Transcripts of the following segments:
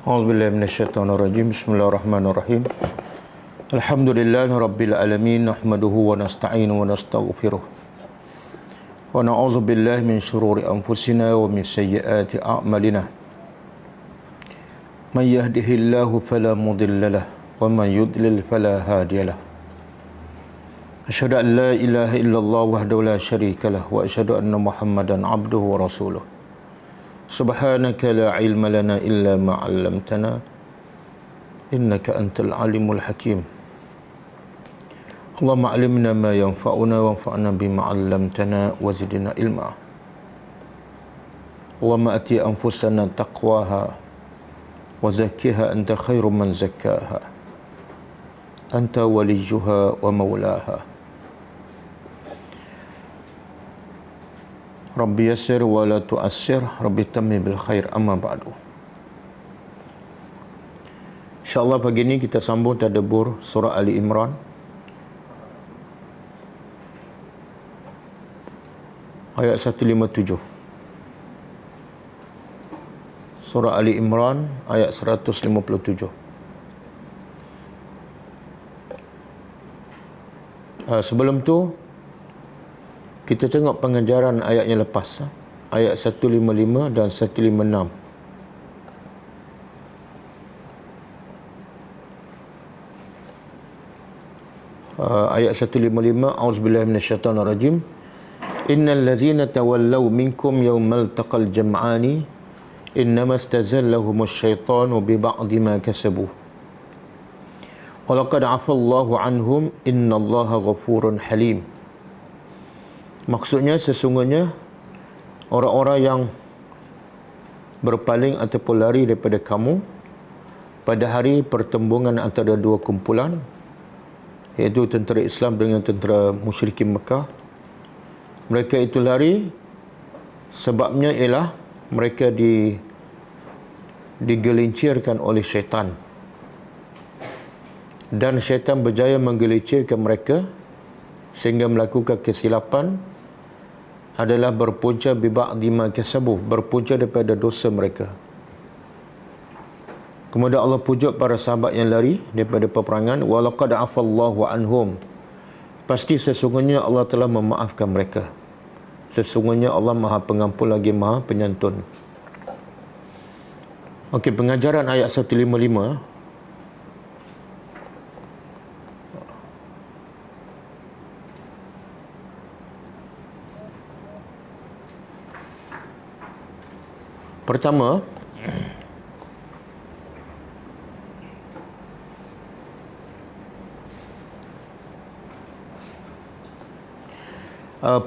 A'udzubillahi minasyaitonirrajim. Bismillahirrahmanirrahim. Alhamdulillahi rabbil alamin. Nahmaduhu wa nasta'inu wa nastaghfiruh. Wa na'udzu billahi min shururi anfusina wa min sayyiati a'malina. Man yahdihillahu fala mudilla lahu wa man yudlil fala hadiya lahu. Asyhadu an la ilaha illallah wahdahu la syarika lahu wa asyhadu anna Muhammadan 'abduhu wa rasuluh. Subhanaka la ilma lana illa ma 'allamtana innaka antal alimul hakim. Allahumma 'allimna ma yanfa'una wanfa'na bima 'allamtana wa zidna ilma. Allahumma ati anfusana taqwaha wa zakkiha anta khairu man zakkaha anta waliyuha wa maulaha. Rabbi yassir wa la tu'assir, Rabbi tammi bil khair, amma ba'du. InsyaAllah pagi ini kita sambung tadabbur surah Ali Imran. Ayat 157. Surah Ali Imran ayat 157. Sebelum tu kita tengok pengajaran ayatnya lepas, ayat 155 dan 156. Ayat 155, A'udzubillahi minasyaitonirrajim. Innal ladzina tawallaw minkum yawmal taqal jam'ani innama istazallahumus syaitanu bi ba'di ma kasabu. Wa laqad 'afallahu 'anhum innallaha ghafurun halim. Maksudnya sesungguhnya orang-orang yang berpaling ataupun lari daripada kamu pada hari pertembungan antara dua kumpulan, iaitu tentera Islam dengan tentera musyrikin Mekah. Mereka itu lari sebabnya ialah mereka digelincirkan oleh syaitan, dan syaitan berjaya menggelincirkan mereka sehingga melakukan kesilapan adalah berpunca biba'di ma kasabu, berpunca daripada dosa mereka. Kemudian Allah pujuk para sahabat yang lari daripada peperangan, wa laqad 'afallahu anhum. Pasti sesungguhnya Allah telah memaafkan mereka. Sesungguhnya Allah Maha Pengampun lagi Maha Penyantun. Okey, pengajaran ayat 155. Pertama,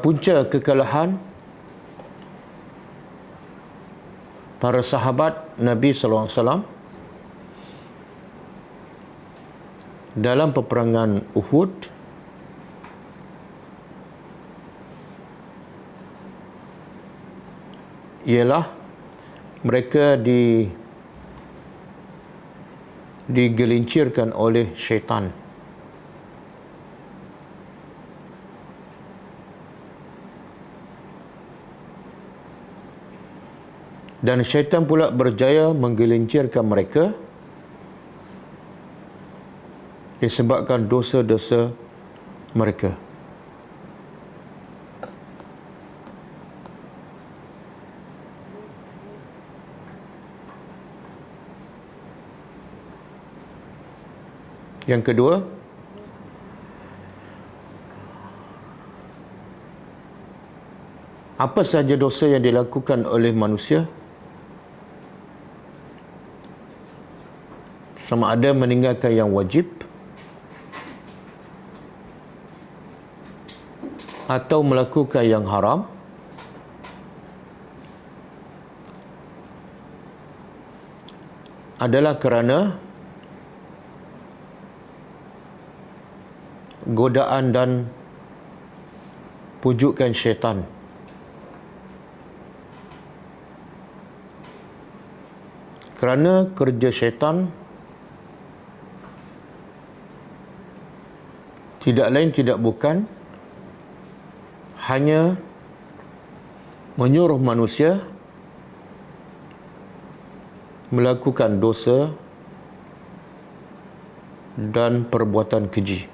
punca kekalahan para sahabat Nabi sallallahu alaihi wasallam dalam peperangan Uhud ialah mereka digelincirkan oleh syaitan. Dan syaitan pula berjaya menggelincirkan mereka disebabkan dosa-dosa mereka. Yang kedua, apa sahaja dosa yang dilakukan oleh manusia, sama ada meninggalkan yang wajib atau melakukan yang haram, adalah kerana godaan dan pujukan syaitan. Kerana kerja syaitan tidak lain tidak bukan hanya menyuruh manusia melakukan dosa dan perbuatan keji.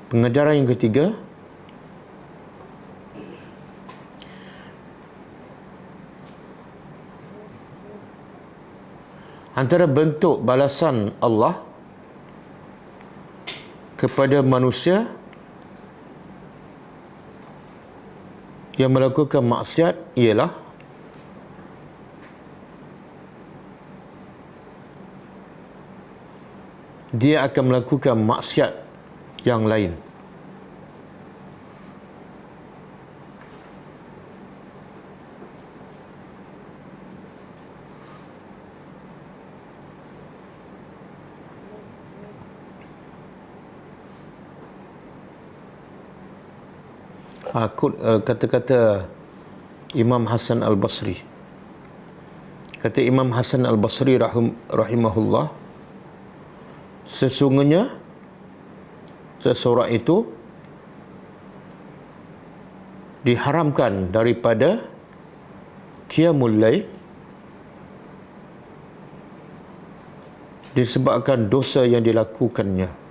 Pengajaran yang ketiga, antara bentuk balasan Allah kepada manusia yang melakukan maksiat ialah dia akan melakukan maksiat yang lain. Kata-kata Imam Hasan Al-Basri. Kata Imam Hasan Al-Basri rahimahullah, sesungguhnya seseorang itu diharamkan daripada qiyamul lail disebabkan dosa yang dilakukannya.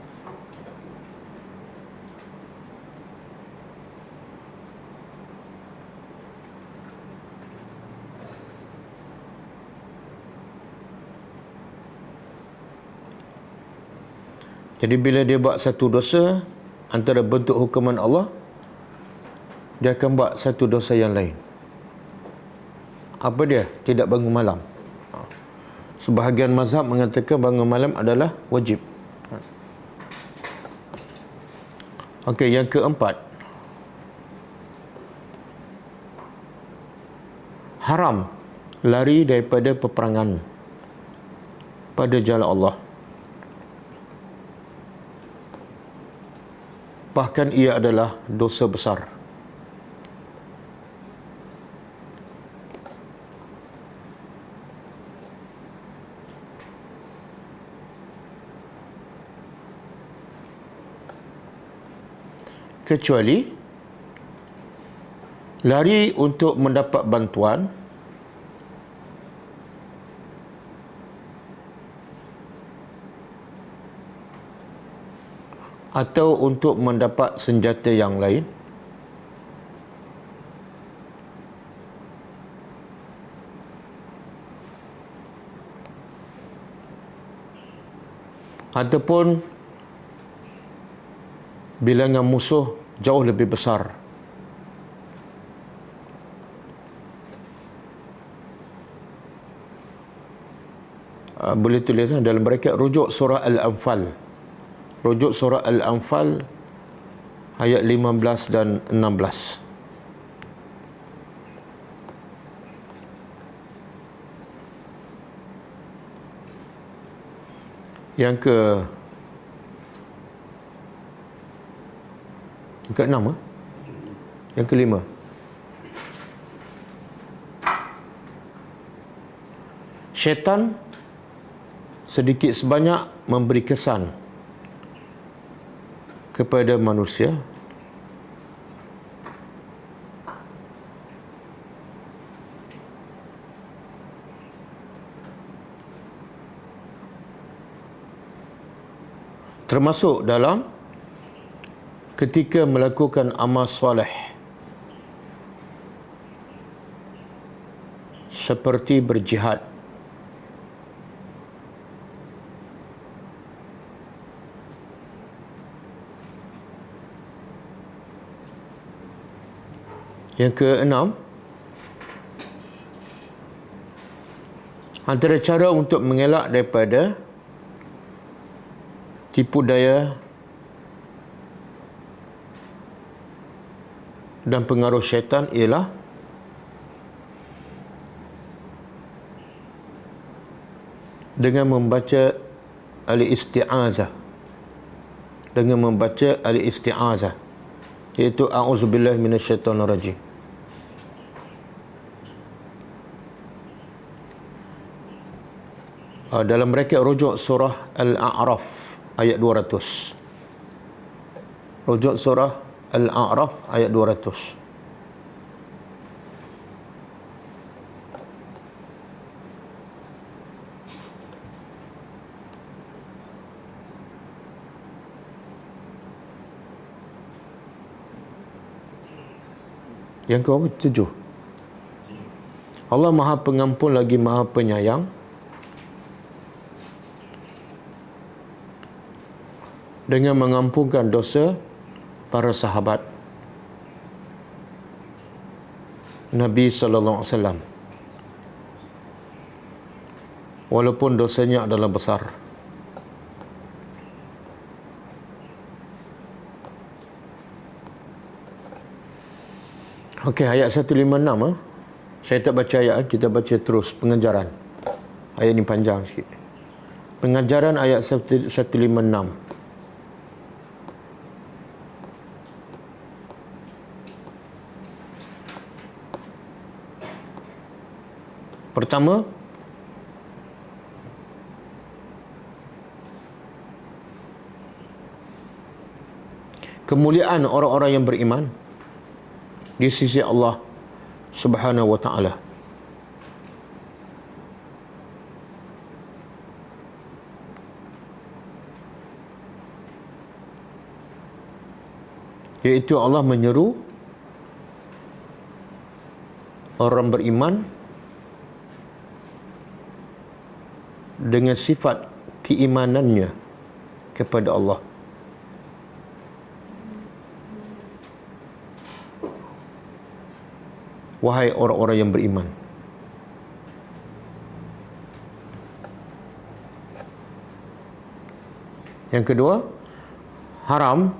Jadi bila dia buat satu dosa, antara bentuk hukuman Allah, dia akan buat satu dosa yang lain. Apa dia? Tidak bangun malam. Sebahagian mazhab mengatakan bangun malam adalah wajib. Okey, yang keempat, haram lari daripada peperangan pada jalan Allah. Bahkan ia adalah dosa besar. Kecuali lari untuk mendapat bantuan atau untuk mendapat senjata yang lain, ataupun bilangan musuh jauh lebih besar. Boleh tulis dalam braket rujuk surah Al-Anfal. Rujuk surah Al-Anfal ayat 15 dan 16. Yang keenam, yang kelima, syaitan sedikit sebanyak memberi kesan kepada manusia termasuk dalam ketika melakukan amal soleh seperti berjihad, yang keenam, antara cara untuk mengelak daripada tipu daya dan pengaruh syaitan ialah dengan membaca al-isti'azah, iaitu a'udzubillahi minasyaitonirrajim. Dalam braket rujuk surah Al-A'raf ayat 200. Rujuk surah Al-A'raf ayat 200. Yang ke-7. Allah Maha Pengampun lagi Maha Penyayang dengan mengampunkan dosa para sahabat Nabi sallallahu alaihi wasallam walaupun dosanya adalah besar. Okey, ayat 156. Saya tak baca ayat, kita baca terus pengajaran. Ayat ni panjang sikit. Pengajaran ayat 156. Pertama, kemuliaan orang-orang yang beriman di sisi Allah Subhanahu wa taala. Iaitu Allah menyeru orang beriman dengan sifat keimanannya kepada Allah. Wahai orang-orang yang beriman. Yang kedua, haram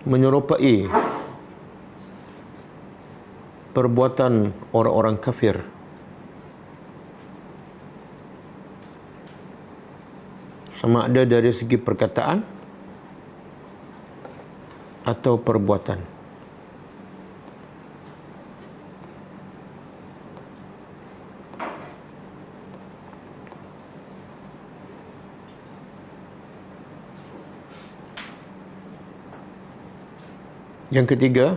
menyerupai perbuatan orang-orang kafir. Sama ada dari segi perkataan atau perbuatan. Yang ketiga,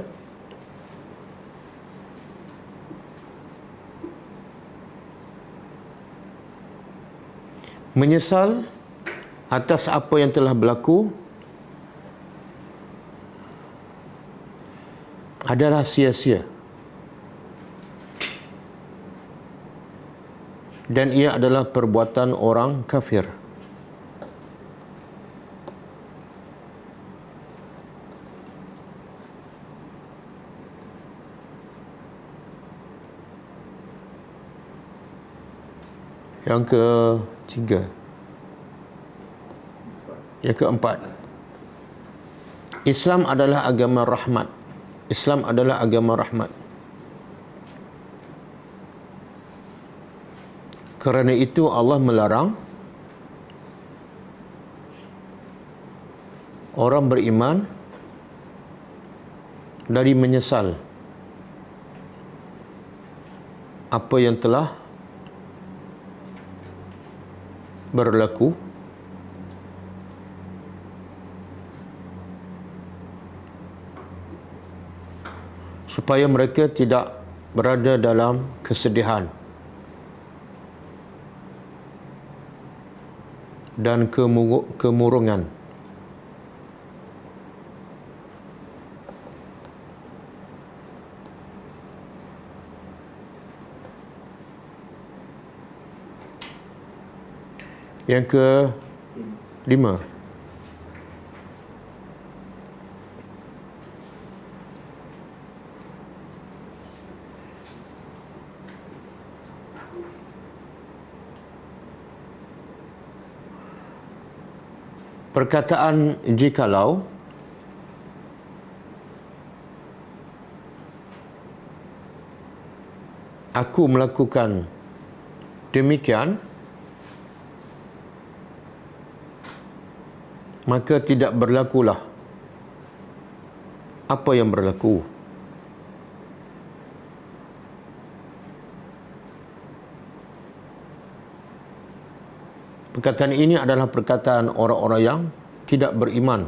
menyesal atas apa yang telah berlaku adalah sia-sia dan ia adalah perbuatan orang kafir. Yang ketiga. Yang keempat, Islam adalah agama rahmat. Islam adalah agama rahmat. Kerana itu Allah melarang orang beriman dari menyesal apa yang telah berlaku supaya mereka tidak berada dalam kesedihan dan kemurungan. Yang kelima, perkataan jikalau aku melakukan demikian, maka tidak berlakulah apa yang berlaku. Perkataan ini adalah perkataan orang-orang yang tidak beriman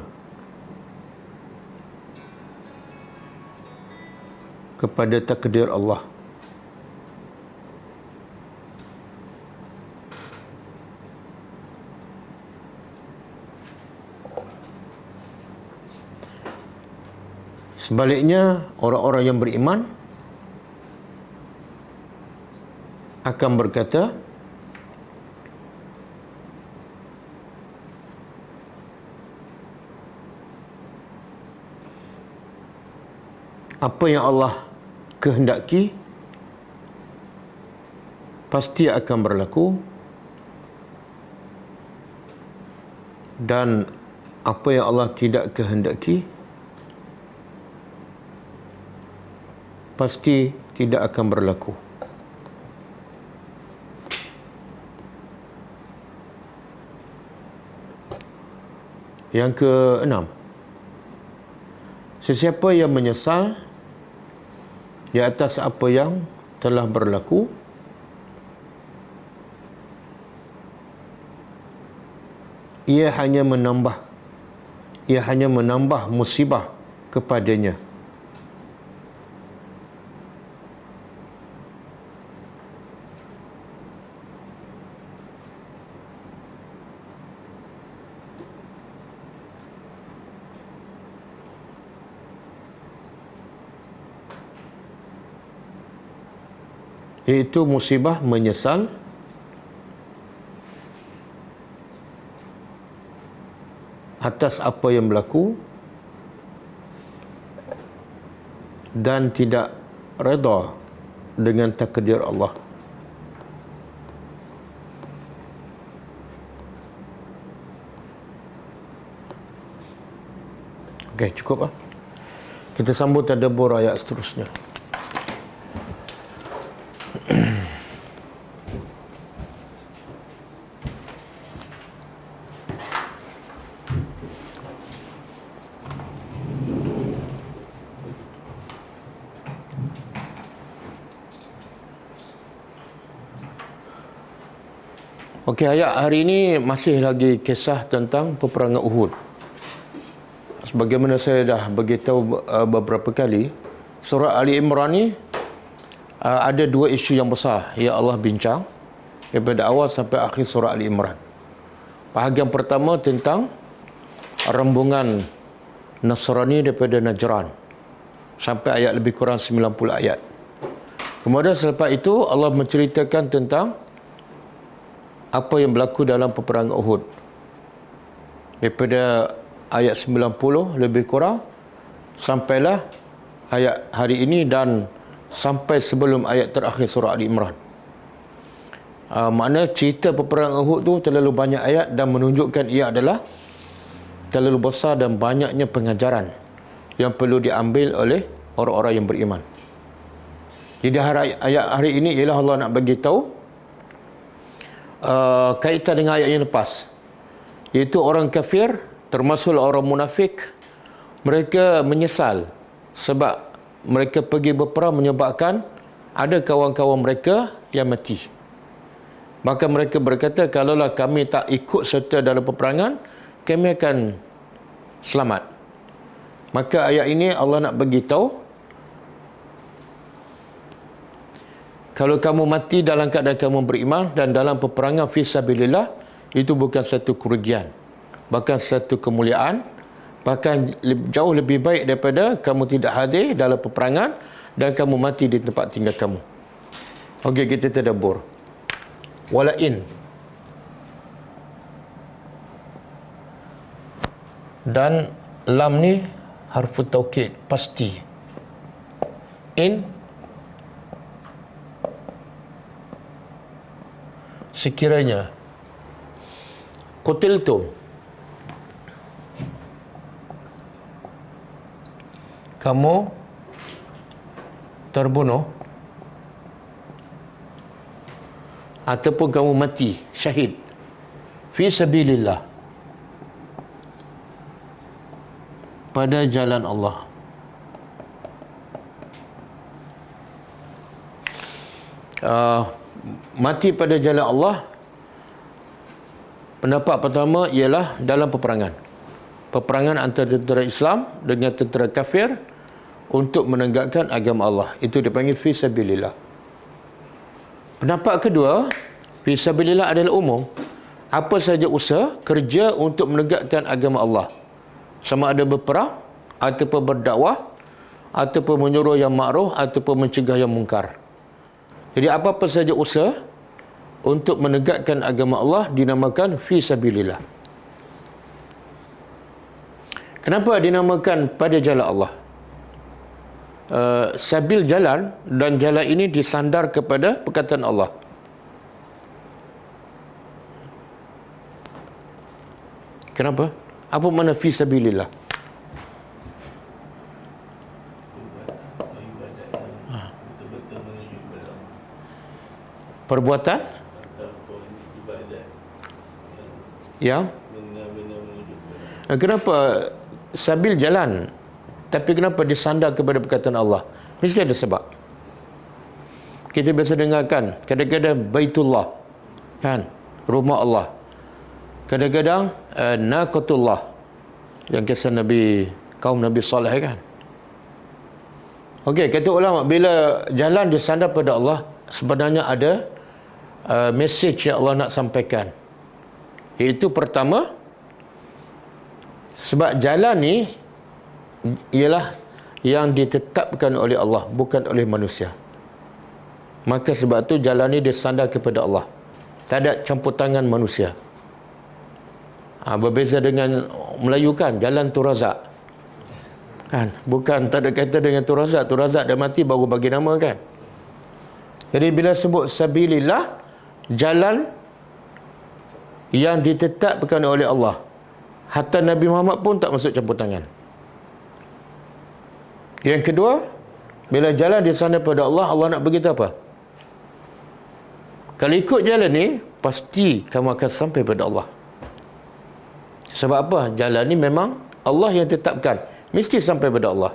kepada takdir Allah. Sebaliknya, orang-orang yang beriman akan berkata, apa yang Allah kehendaki pasti akan berlaku, dan apa yang Allah tidak kehendaki pasti tidak akan berlaku. Yang keenam, sesiapa yang menyesal di atas apa yang telah berlaku, ia hanya menambah musibah kepadanya. Iaitu musibah menyesal atas apa yang berlaku dan tidak redha dengan takdir Allah. Okey, cukup lah. Kita sambung tadabbur ayat seterusnya. Okey, ayat hari ini masih lagi kisah tentang peperangan Uhud. Sebagaimana saya dah beritahu beberapa kali, surah Ali Imran ni ada dua isu yang besar yang Allah bincang daripada awal sampai akhir surah Ali Imran. Bahagian pertama tentang rombongan Nasrani daripada Najran sampai ayat lebih kurang 90 ayat. Kemudian selepas itu Allah menceritakan tentang apa yang berlaku dalam peperangan Uhud. Daripada ayat 90 lebih kurang sampailah ayat hari ini dan sampai sebelum ayat terakhir surah Ali Imran. Makna cerita peperangan Uhud tu terlalu banyak ayat dan menunjukkan ia adalah terlalu besar dan banyaknya pengajaran yang perlu diambil oleh orang-orang yang beriman. Jadi ayat hari ini ialah Allah nak bagi tahu kaitan dengan ayat yang lepas, iaitu orang kafir termasuk orang munafik, mereka menyesal sebab mereka pergi berperang menyebabkan ada kawan-kawan mereka yang mati. Maka mereka berkata, kalaulah kami tak ikut serta dalam peperangan, kami akan selamat. Maka ayat ini Allah nak bagi tahu, kalau kamu mati dalam keadaan kamu beriman dan dalam peperangan fi sabilillah, itu bukan satu kerugian, bahkan satu kemuliaan, bahkan jauh lebih baik daripada kamu tidak hadir dalam peperangan dan kamu mati di tempat tinggal kamu. Okey, kita tadabbur. Walain, dan lam ni harfu taukid, pasti. In, sekiranya qutiltum, kamu terbunuh ataupun kamu mati syahid fi sabilillah, pada jalan Allah. Mati pada jalan Allah, pendapat pertama ialah dalam peperangan antara tentera Islam dengan tentera kafir, untuk menegakkan agama Allah. Itu dipanggil fi sabilillah. Pendapat kedua, fi sabilillah adalah umum. Apa saja usaha, kerja untuk menegakkan agama Allah. Sama ada berperang, ataupun berdakwah, ataupun menyuruh yang ma'ruf, ataupun mencegah yang mungkar. Jadi apa-apa saja usaha untuk menegakkan agama Allah dinamakan fi sabilillah. Kenapa dinamakan pada jalan Allah? Sabil jalan, dan jalan ini disandar kepada perkataan Allah. Kenapa? Apa makna fi sabilillah? Perbuatan yang kenapa sabil jalan, tapi kenapa disandar kepada perkataan Allah? Mesti ada sebab. Kita biasa dengarkan kadang-kadang Baitullah, kan, rumah Allah. Kadang-kadang Naqatullah, yang kisah Nabi, kaum Nabi Saleh, kan. Okey, kata ulama, bila jalan disandar pada Allah, sebenarnya ada mesej yang Allah nak sampaikan. Iaitu pertama, sebab jalan ni ialah yang ditetapkan oleh Allah, bukan oleh manusia. Maka sebab tu jalan ni disandar kepada Allah. Tak ada campur tangan manusia. Berbeza dengan Melayu, kan, jalan tu razak, kan, bukan, tak ada kaitan dengan tu razak. Tu razak dah mati baru bagi nama, kan. Jadi bila sebut sabilillah, jalan yang ditetapkan oleh Allah, hatta Nabi Muhammad pun tak masuk campur tangan. Yang kedua, bila jalan disandar pada Allah, Allah nak beritahu apa? Kalau ikut jalan ni, pasti kamu akan sampai pada Allah. Sebab apa? Jalan ni memang Allah yang tetapkan, mesti sampai pada Allah.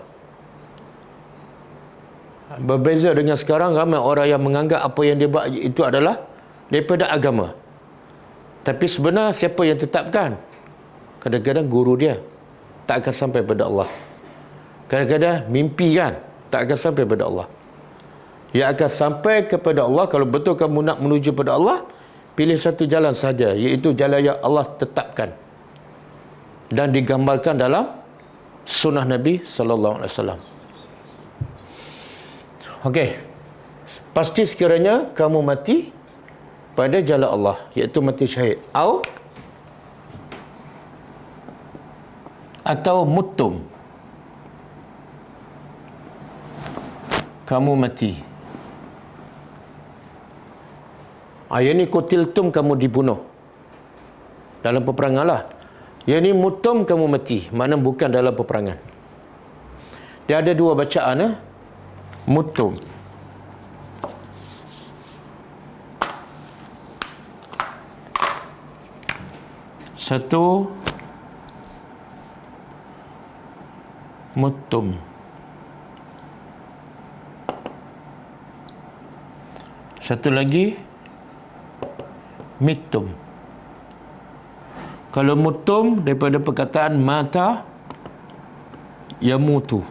Berbeza dengan sekarang, ramai orang yang menganggap apa yang dia buat itu adalah daripada agama. Tapi sebenarnya siapa yang tetapkan? Kadang-kadang guru dia, tak akan sampai pada Allah. Kadang-kadang mimpi, kan, tak akan sampai pada Allah. Yang akan sampai kepada Allah, kalau betul kamu nak menuju pada Allah, pilih satu jalan saja, iaitu jalan yang Allah tetapkan dan digambarkan dalam sunnah Nabi sallallahu alaihi wasallam. Okey. Pasti sekiranya kamu mati pada jalan Allah, iaitu mati syahid, atau mutum, kamu mati. Yang ni kutiltum, kamu dibunuh dalam peperangan lah. Yang ni mutum, kamu mati, makna bukan dalam peperangan. Dia ada dua bacaan, mutum. Satu, mutum. Satu lagi, mitum. Kalau mutum daripada perkataan mata yamutu.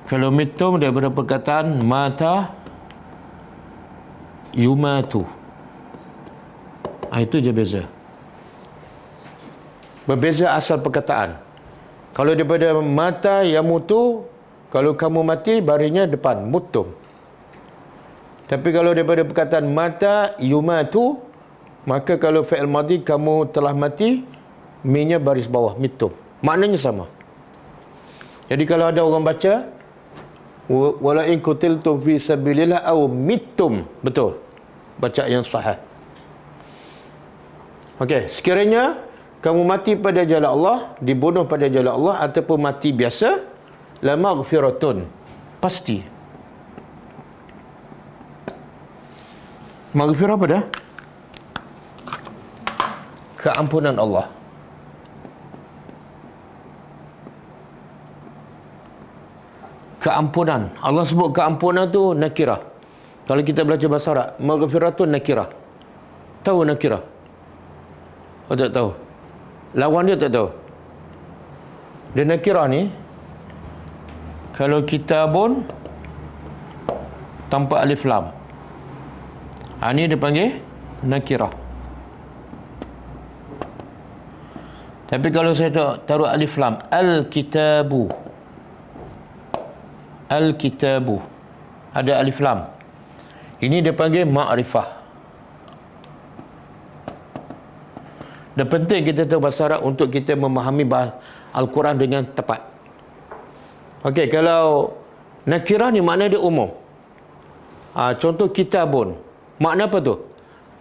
Kalau mitum daripada perkataan mata yumatu. Itu je beza. Berbeza asal perkataan. Kalau daripada mata yamutu, kalau kamu mati, barisnya depan, mutum. Tapi kalau daripada perkataan mata yumatu, maka kalau fi'il madhi, kamu telah mati, minnya baris bawah, mitum. Maknanya sama. Jadi kalau ada orang baca wala in qutiltum fi sabilillah aw mittum, betul, baca yang sahih. Okey, sekiranya kamu mati pada jalan Allah, dibunuh pada jalan Allah, ataupun mati biasa, la maghfiratun, pasti. Maghfirah apa dah? Keampunan Allah. Keampunan. Allah sebut keampunan tu nakirah. Kalau kita belajar bahasa Arab, maghfiratun nakirah. Tahu nakirah? Oh, tak tahu? Lawan dia tak tahu. Dia nakirah ni, kalau kitabun tanpa alif lam, ni dia panggil nakirah. Tapi kalau saya taruh alif lam, al-kitabu, al-kitabu, ada alif lam, ini dia panggil ma'rifah. Dan penting kita tahu bahasa Arab untuk kita memahami Al-Quran dengan tepat. Okey, kalau nakirah ni makna dia umum. Contoh kitabun. Makna apa tu?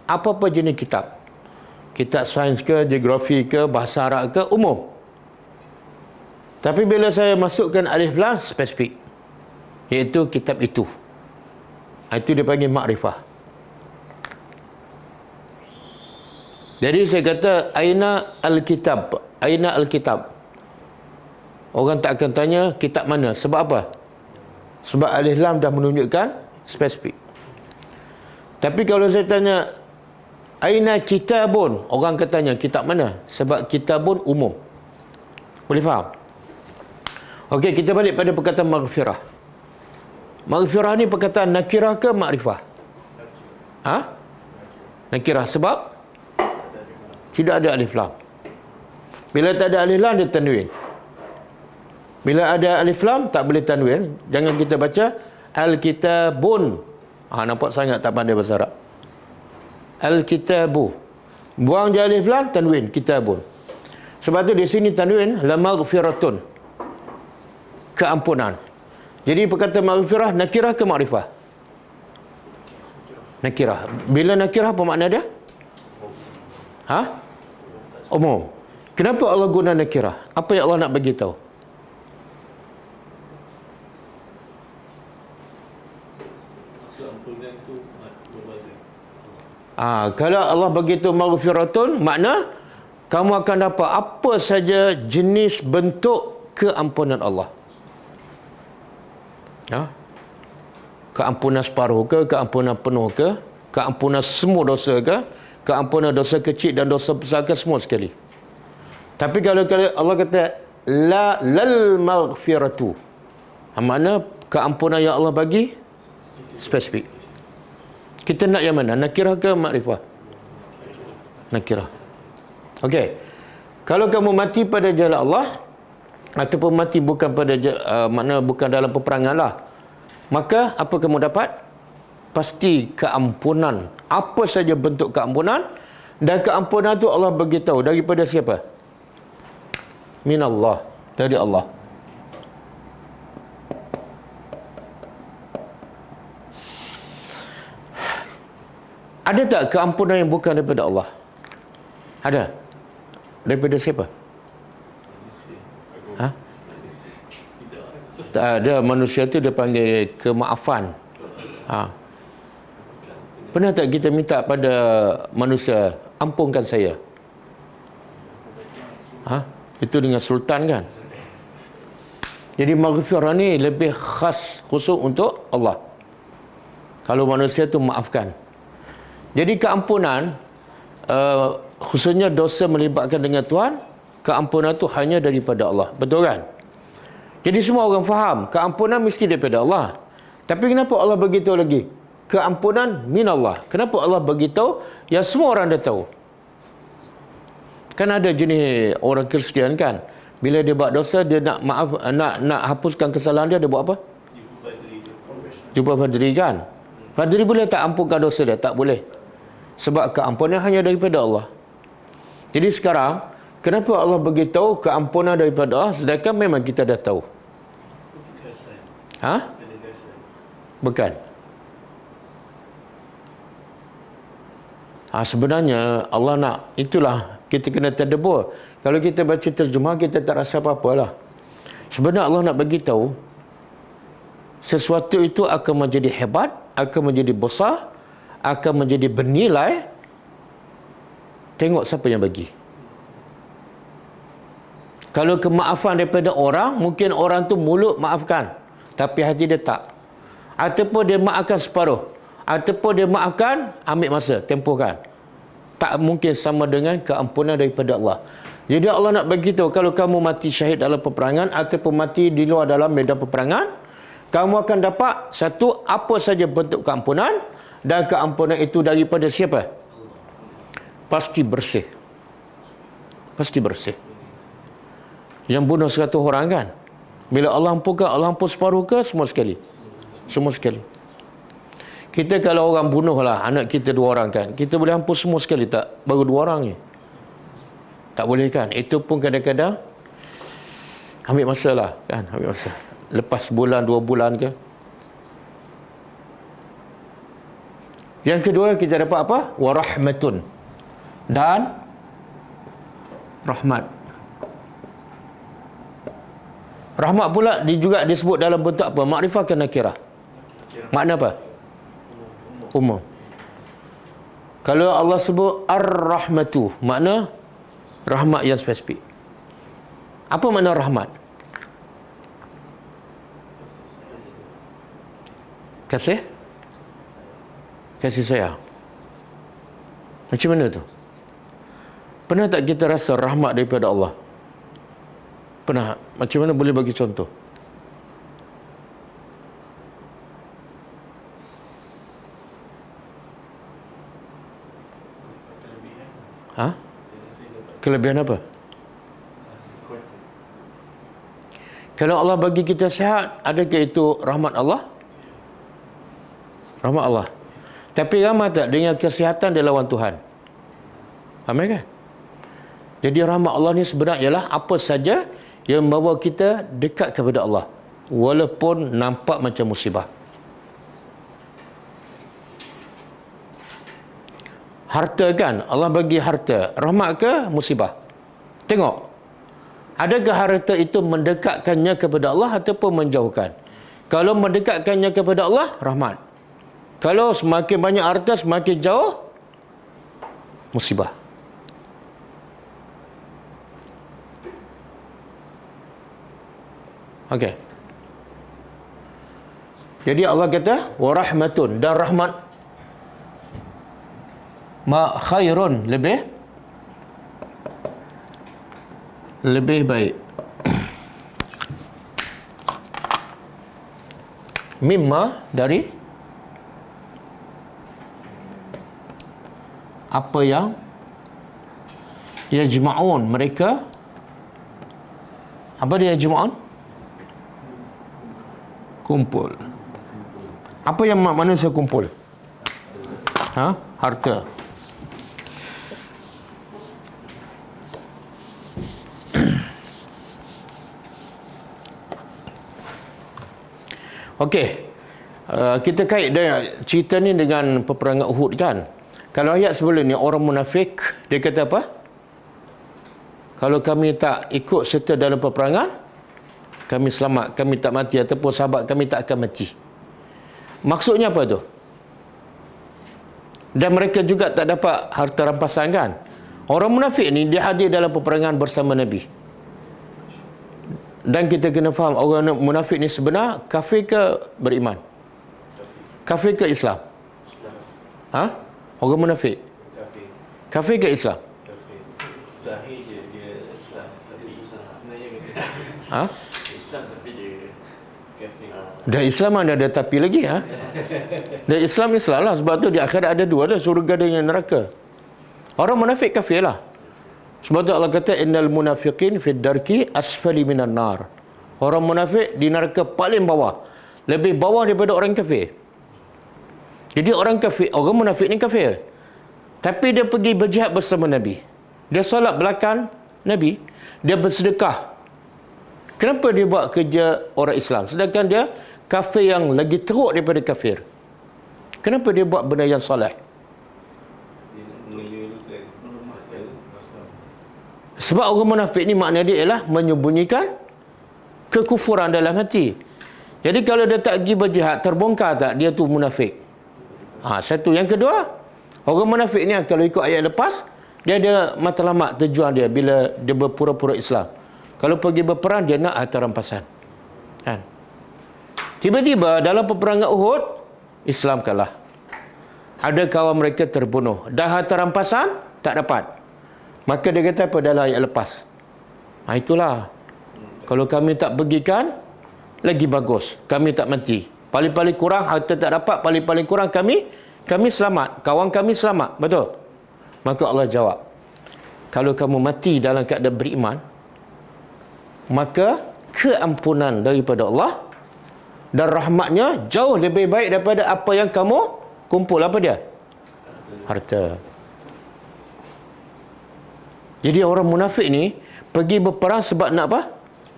Apa-apa jenis kitab. Kitab sains ke, geografi ke, bahasa Arab ke, umum. Tapi bila saya masukkan alif lam, spesifik. Iaitu kitab itu. Itu dia panggil makrifah. Jadi saya kata, aina al-kitab? Aina al-kitab? Orang tak akan tanya, kitab mana? Sebab apa? Sebab alif lam dah menunjukkan spesifik. Tapi kalau saya tanya, aina kitabun? Orang akan tanya, kitab mana? Sebab kitabun umum. Boleh faham? Okey, kita balik pada perkataan maghfirah. Maghfirah ni perkataan nakirah ke makrifah? Nakirah sebab tidak ada alif lam. Bila tak ada alif lam, dia tanwin. Bila ada alif lam, tak boleh tanwin. Jangan kita baca al-kitabun. Nampak sangat tak pandai bahasa Arab. Al-kitabu. Buang je alif lam, tanwin, kitabun. Sebab tu di sini tanwin la maghfiratun. Keampunan. Jadi perkataan maghfirah nakirah ke makrifah? Nakirah. Bila nakirah apa makna dia? Umum. Kenapa Allah guna nakirah? Apa yang Allah nak bagi tahu? Kalau Allah bagi tahu maghfiratun, makna kamu akan dapat apa saja jenis bentuk keampunan Allah. Keampunan separuh ke, keampunan penuh ke, keampunan semua dosa ke, keampunan dosa kecil dan dosa besar ke, semua sekali. Tapi kalau Allah kata lal maghfiratu, makna keampunan yang Allah bagi spesifik. Kita nak yang mana? Nakirah ke makrifah? Nakirah. Okey. Kalau kamu mati pada jalan Allah ataupun mati bukan pada makna bukan dalam peperangan lah, maka apa kamu dapat? Pasti keampunan. Apa saja bentuk keampunan, dan keampunan tu Allah beritahu daripada siapa? Minallah, dari Allah. Ada tak keampunan yang bukan daripada Allah? Ada. Daripada siapa? Tak ada. Manusia tu dia panggil kemaafan. Pernah tak kita minta pada manusia, ampunkan saya? Itu dengan sultan kan? Jadi maghfirah ni lebih khas, khusus untuk Allah. Kalau manusia tu maafkan. Jadi keampunan, khususnya dosa melibatkan dengan Tuhan, keampunan tu hanya daripada Allah. Betul kan? Jadi semua orang faham, keampunan mesti daripada Allah. Tapi kenapa Allah beritahu lagi? Keampunan minallah. Kenapa Allah beritahu yang semua orang dah tahu? Kan ada jenis orang Kristian kan, bila dia buat dosa, dia nak maaf, nak hapuskan kesalahan dia buat apa? Jumpa padri kan? Padri boleh tak ampunkan dosa dia? Tak boleh. Sebab keampunan hanya daripada Allah. Jadi sekarang, kenapa Allah beritahu keampunan daripada Allah, sedangkan memang kita dah tahu? Bukan. Sebenarnya Allah nak, itulah kita kena tadabbur. Kalau kita baca terjemah, kita tak rasa apa-apalah. Sebenarnya Allah nak bagi tahu sesuatu itu akan menjadi hebat, akan menjadi besar, akan menjadi bernilai. Tengok siapa yang bagi. Kalau kemaafan daripada orang, mungkin orang tu mulut maafkan, tapi hati dia tak. Ataupun dia maafkan separuh, ataupun dia maafkan, ambil masa, tempohkan. Tak mungkin sama dengan keampunan daripada Allah. Jadi Allah nak bagi tahu, kalau kamu mati syahid dalam peperangan ataupun mati di luar dalam medan peperangan, kamu akan dapat satu, apa saja bentuk keampunan, dan keampunan itu daripada siapa? Pasti bersih. Pasti bersih. Yang bunuh 100 orang kan? Bila Allah ampunkan, Allah ampun separuh ke semua sekali? Semua sekali. Kita kalau orang bunuh lah anak kita 2 orang kan, kita boleh ampun semua sekali tak? Baru 2 orang je. Tak boleh kan? Itu pun kadang-kadang ambil masa lah kan? Ambil masa. Lepas sebulan, 2 bulan ke. Yang kedua kita dapat apa? Warahmatun. Dan rahmat. Rahmat pula juga disebut dalam bentuk apa? Makrifah ke nakirah? Makna apa? Umum. Kalau Allah sebut ar-rahmatu, makna rahmat yang spesifik. Apa makna rahmat? Kasih? Kasih sayang. Macam mana tu? Pernah tak kita rasa rahmat daripada Allah? Pernah? Macam mana, boleh bagi contoh? Ha? Kelebihan apa? Kalau Allah bagi kita sihat, adakah itu rahmat Allah? Rahmat Allah. Tapi ramai tak dengan kesihatan dia lawan Tuhan? Ramai kan? Jadi rahmat Allah ni sebenarnya ialah apa saja yang membawa kita dekat kepada Allah, walaupun nampak macam musibah. Harta kan, Allah bagi harta, rahmat ke musibah? Tengok, adakah harta itu mendekatkannya kepada Allah ataupun menjauhkan? Kalau mendekatkannya kepada Allah, rahmat. Kalau semakin banyak harta, semakin jauh, musibah. Okey. Jadi Allah kata warahmatun, dan rahmat ma khairun, lebih baik, mimma, dari apa yang yajma'un, mereka apa dia yajma'un? Kumpul. Apa yang manusia kumpul? Harta. Okey. Kita kait cerita ni dengan peperangan Uhud kan. Kalau ayat sebelum ni, orang munafik dia kata apa? Kalau kami tak ikut serta dalam peperangan, kami selamat, kami tak mati, ataupun sahabat kami tak akan mati. Maksudnya apa tu? Dan mereka juga tak dapat harta rampasan kan? Orang munafik ni dia hadir dalam peperangan bersama Nabi. Dan kita kena faham, orang munafik ni sebenar kafir ke beriman? Kafir ke Islam? Orang munafik kafir ke Islam? Zahir dia Islam, tapi sebenarnya Islam tapi dia kafir. Dan Islam mana ada tapi lagi Dan Islam lah. Sebab tu di akhirat ada dua dah, surga dan neraka. Orang munafik kafir lah. Sebab tu Allah kata innal munafiqin fid darki asfali minan nar. Orang munafik di neraka paling bawah, lebih bawah daripada orang kafir. Jadi orang kafir, orang munafik ni kafir, tapi dia pergi berjihad bersama Nabi, dia solat belakang Nabi, dia bersedekah. Kenapa dia buat kerja orang Islam sedangkan dia kafir yang lagi teruk daripada kafir? Kenapa dia buat benda yang soleh? Sebab orang munafik ni makna dia ialah menyembunyikan kekufuran dalam hati. Jadi kalau dia tak pergi berjihad, terbongkar tak dia tu munafik? Satu. Yang kedua, orang munafik ni kalau ikut ayat lepas, dia ada matlamat tujuan dia bila dia berpura-pura Islam. Kalau pergi berperang, dia nak harta rampasan kan? Tiba-tiba dalam peperangan Uhud, Islam kalah. Ada kawan mereka terbunuh, dan harta rampasan tak dapat. Maka dia kata apa dalam ayat lepas? Itulah. Kalau kami tak pergikan, lagi bagus. Kami tak mati. Paling-paling kurang harta tak dapat, paling-paling kurang kami selamat. Kawan kami selamat. Betul? Maka Allah jawab, kalau kamu mati dalam keadaan beriman, maka keampunan daripada Allah dan rahmatnya jauh lebih baik daripada apa yang kamu kumpul. Apa dia? Harta. Jadi orang munafik ni pergi berperang sebab nak apa?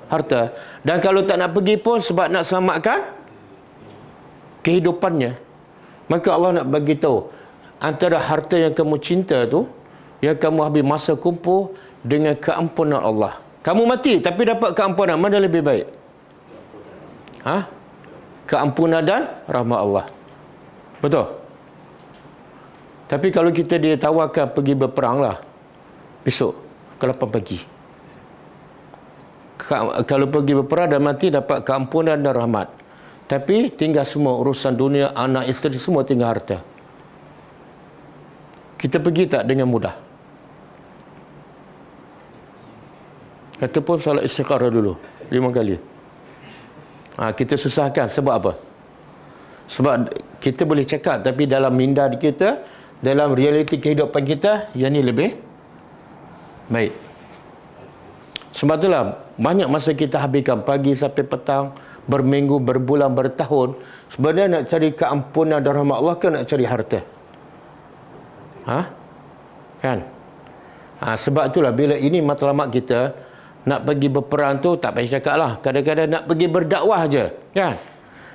Harta. Dan kalau tak nak pergi pun sebab nak selamatkan kehidupannya. Maka Allah nak bagi tahu, antara harta yang kamu cinta tu, yang kamu habis masa kumpul dengan keampunan Allah. Kamu mati tapi dapat keampunan, mana lebih baik? Keampunan dan rahmat Allah. Betul? Tapi kalau kita ditawarkan pergi berperang lah besok ke 8 pagi, kalau pergi berperang dan mati dapat keampunan dan rahmat, tapi tinggal semua urusan dunia, anak, isteri, semua tinggal harta. Kita pergi tak dengan mudah? Kata pun solat istikharah dulu 5 kali. Kita susahkan sebab apa? Sebab kita boleh cakap, tapi dalam minda kita, dalam realiti kehidupan kita, yang ni lebih baik. Sebab itulah banyak masa kita habiskan pagi sampai petang, berminggu, berbulan, bertahun, sebenarnya nak cari keampunan dan rahmat Allah ke nak cari harta? Kan? Sebab itulah bila ini matlamat kita nak pergi berperang tu, tak payah cakap lah, kadang-kadang nak pergi berdakwah je, kan?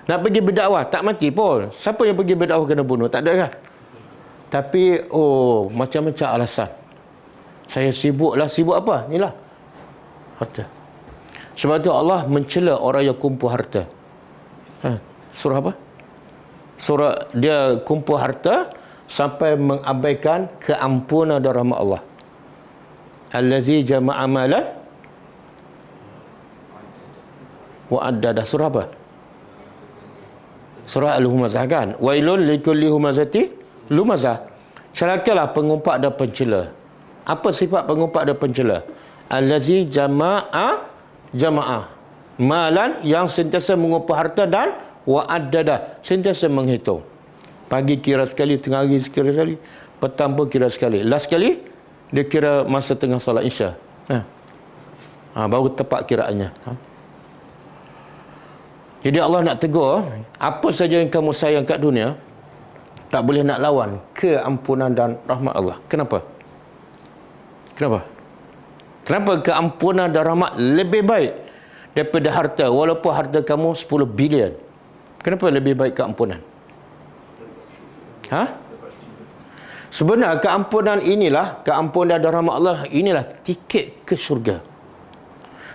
Nak pergi berdakwah tak mati pun. Siapa yang pergi berdakwah kena bunuh? Tak ada kan? Tapi macam-macam alasan. Saya sibuk lah. Sibuk apa? Inilah harta. Sebab tu Allah mencela orang yang kumpul harta. Surah apa? Surah dia kumpul harta sampai mengabaikan keampunan dan rahmat Allah. Allazi jama'a malan wa addada. Surah apa? Surah Al-Humazah kan? Wailul likulli humazati lumazah. Celakalah pengumpat dan pencela. Apa sifat pengumpat dan pencela? Allazi jama'a malan, yang sentiasa mengumpul harta, dan wa'addada, sentiasa menghitung. Pagi kira sekali, tengah hari kira sekali, petang pun kira sekali. Last sekali dia kira masa tengah solat Isya. Baru tepat kiraannya. Jadi Allah nak tegur, apa saja yang kamu sayang kat dunia tak boleh nak lawan keampunan dan rahmat Allah. Kenapa? Kenapa keampunan dan rahmat lebih baik daripada harta, walaupun harta kamu 10 bilion? Kenapa lebih baik keampunan? Sebenarnya keampunan dan rahmat Allah inilah tiket ke syurga.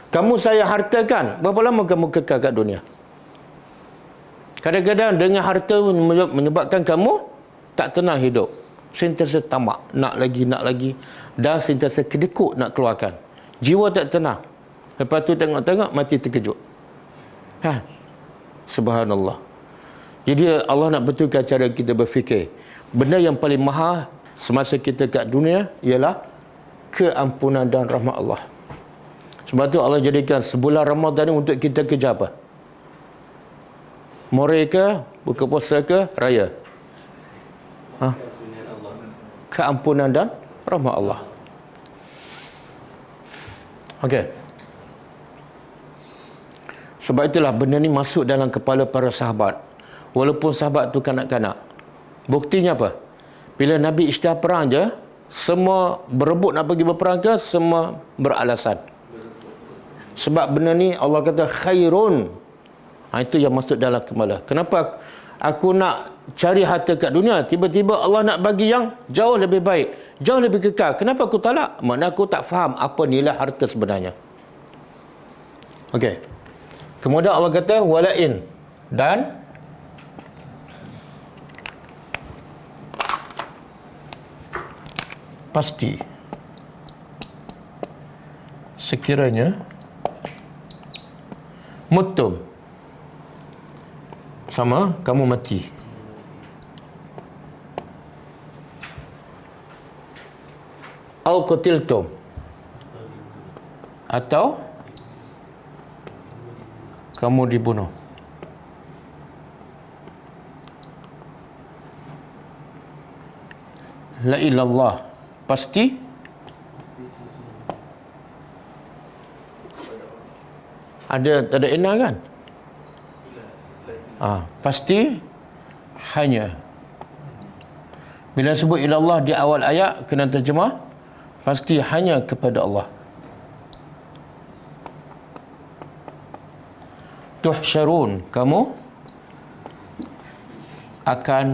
Kamu sayang harta kan? Berapa lama kamu kekal kat dunia? Kadang-kadang dengan harta menyebabkan kamu tak tenang hidup. Sentiasa tamak, nak lagi, dan sentiasa kedekut nak keluarkan. Jiwa tak tenang. Lepas tu tengok-tengok mati terkejut. Subhanallah. Jadi Allah nak betulkan cara kita berfikir. Benda yang paling mahal semasa kita kat dunia ialah keampunan dan rahmat Allah. Sebab tu Allah jadikan sebulan Ramadan ni untuk kita kerja apa? Moral ke, buka puasa ke, raya? Keampunan dan rahmat Allah. Okey. Sebab itulah benda ni masuk dalam kepala para sahabat. Walaupun sahabat tu kanak-kanak. Buktinya apa? Bila Nabi isytihar perang je, semua berebut nak pergi berperang ke, semua beralasan. Sebab benda ni Allah kata khairun. Itu yang masuk dalam kepala. Kenapa aku nak cari harta kat dunia, tiba-tiba Allah nak bagi yang jauh lebih baik, jauh lebih kekal. Kenapa aku talak? Maknanya aku tak faham apa nilai harta sebenarnya. Okey. Kemudian Allah kata walain, dan pasti sekiranya mutum sama kamu mati, Au qutiltum. Atau kamu dibunuh. La ilallah, pasti ada ina kan? Pasti hanya. Bila sebut ilallah di awal ayat, kena terjemah pasti hanya kepada Allah. Tuhsyarun, kamu akan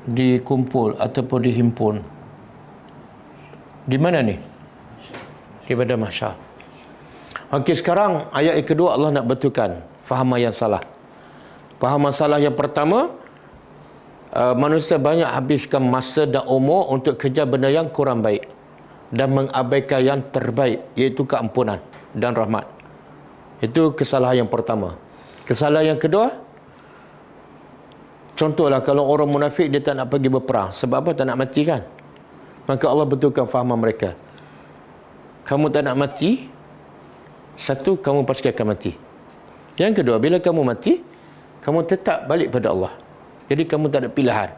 dikumpul ataupun dihimpun. Di mana ni? Di pada mahsyar. Okey, sekarang ayat yang kedua Allah nak betulkan fahaman yang salah. Fahaman salah yang pertama, manusia banyak habiskan masa dan umur untuk kerja benda yang kurang baik dan mengabaikan yang terbaik, iaitu keampunan dan rahmat. Itu kesalahan yang pertama. Kesalahan yang kedua, contohlah kalau orang munafik dia tak nak pergi berperang. Sebab apa? Tak nak mati kan? Maka Allah betulkan fahaman mereka. Kamu tak nak mati, satu, kamu pasti akan mati. Yang kedua, bila kamu mati, kamu tetap balik pada Allah. Jadi kamu tak ada pilihan.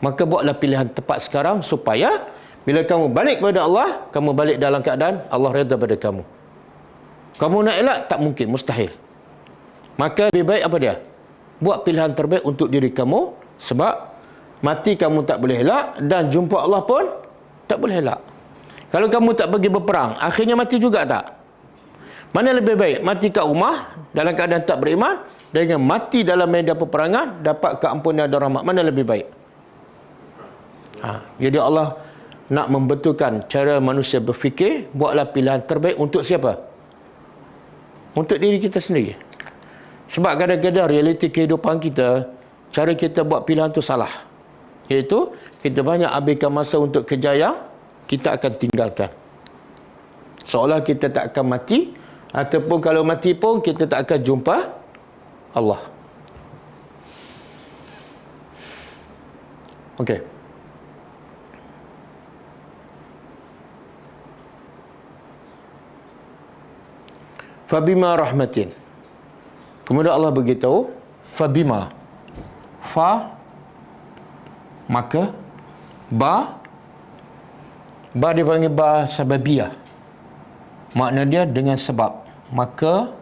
Maka buatlah pilihan tepat sekarang supaya bila kamu balik kepada Allah, kamu balik dalam keadaan Allah redha pada kamu. Kamu nak elak, tak mungkin, mustahil. Maka lebih baik apa dia? Buat pilihan terbaik untuk diri kamu, sebab mati kamu tak boleh elak dan jumpa Allah pun tak boleh elak. Kalau kamu tak pergi berperang, akhirnya mati juga tak? Mana lebih baik? Mati kat rumah dalam keadaan tak beriman dengan mati dalam medan peperangan dapat keampunan dan rahmat. Mana lebih baik? Jadi Allah nak membetulkan cara manusia berfikir. Buatlah pilihan terbaik untuk siapa? Untuk diri kita sendiri. Sebab kadang-kadang realiti kehidupan kita, cara kita buat pilihan tu salah. Iaitu, kita banyak habiskan masa untuk kerja yang kita akan tinggalkan. Seolah kita tak akan mati, ataupun kalau mati pun kita tak akan jumpa Allah. Okey. Fabima rahmatin. Kemudian Allah beritahu, fabima. Fa, maka. Ba dipanggil ba sababiyah. Makna dia dengan sebab. Maka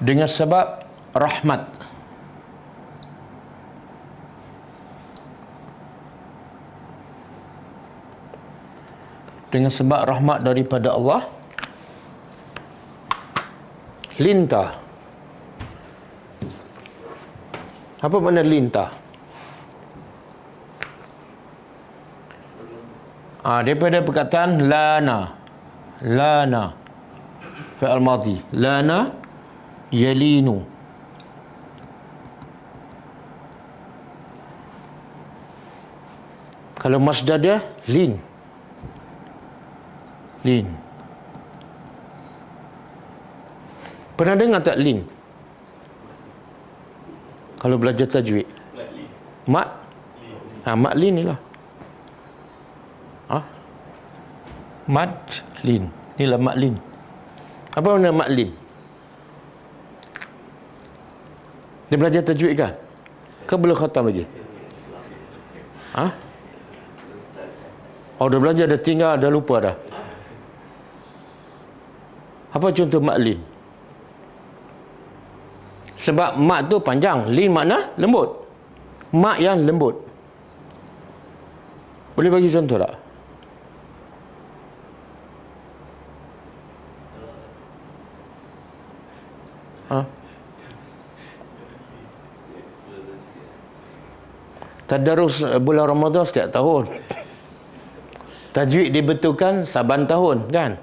dengan sebab rahmat. Dengan sebab rahmat daripada Allah, lintah. Apa makna lintah? Daripada perkataan lana. Lana. Fi'al madhi. Lana yalinu. Kalau masdar dia lin. Lin. Pernah dengar tak lin? Kalau belajar tajwid. Mat. Mat lin ni lah. Mad lin. Inilah mat lin. Apa makna mat lin? Dia belajar tajwid kan? Ke belum khatam lagi? Dah belajar, dah tinggal, dah lupa dah. Apa contoh mat lin? Sebab mat tu panjang, lin makna lembut. Mat yang lembut. Boleh bagi contoh tak? Tadarus bulan Ramadan setiap tahun. Tajwid dibetulkan saban tahun kan?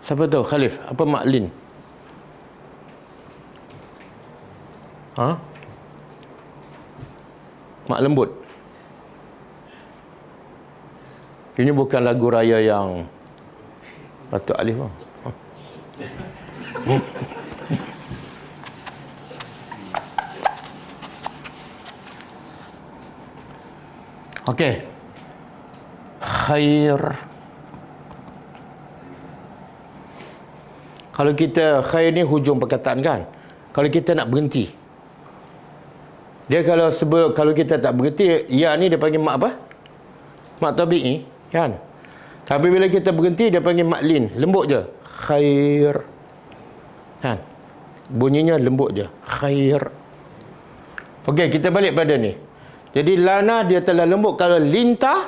Siapa tahu Khalif? Apa maklin? Mak lembut. Ini bukan lagu raya yang Datuk Alif. Okey. Khair. Kalau kita khair ni hujung perkataan kan. Kalau kita nak berhenti. Dia kalau kita tak berhenti, ya ni dia panggil mak apa? Mak tabi'i, kan? Tapi bila kita berhenti dia panggil mak lin, lembut je. Khair. Kan? Bunyinya lembut je. Khair. Okey, kita balik pada ni. Jadi lana dia telah lembut. Kalau linta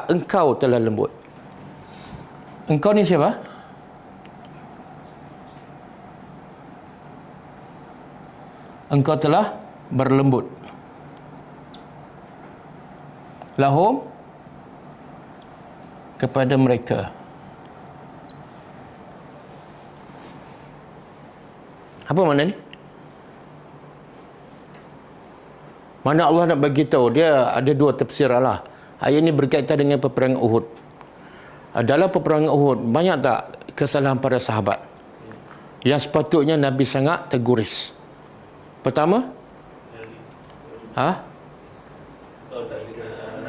engkau telah lembut. Engkau ni siapa? Engkau telah berlembut. Lahum kepada mereka. Apa makna ni? Mana Allah nak bagi tahu, dia ada dua tafsir lah. Ayat ini berkaitan dengan peperangan Uhud. Dalam peperangan Uhud, banyak tak kesalahan para sahabat yang sepatutnya Nabi sangat teguris? Pertama,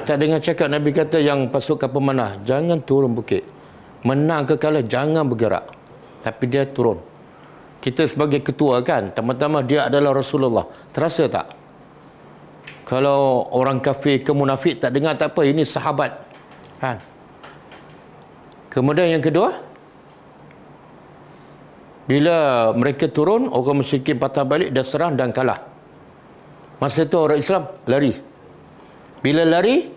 tak dengar cakap Nabi kata yang pasukan pemanah, jangan turun bukit. Menang ke kalah, jangan bergerak. Tapi dia turun. Kita sebagai ketua kan, pertama-tama dia adalah Rasulullah. Terasa tak? Kalau orang kafir ke munafik tak dengar tak apa, ini sahabat. Kan? Kemudian yang kedua, bila mereka turun, orang musyrikin patah balik dan serang dan kalah. Masa itu orang Islam lari. Bila lari,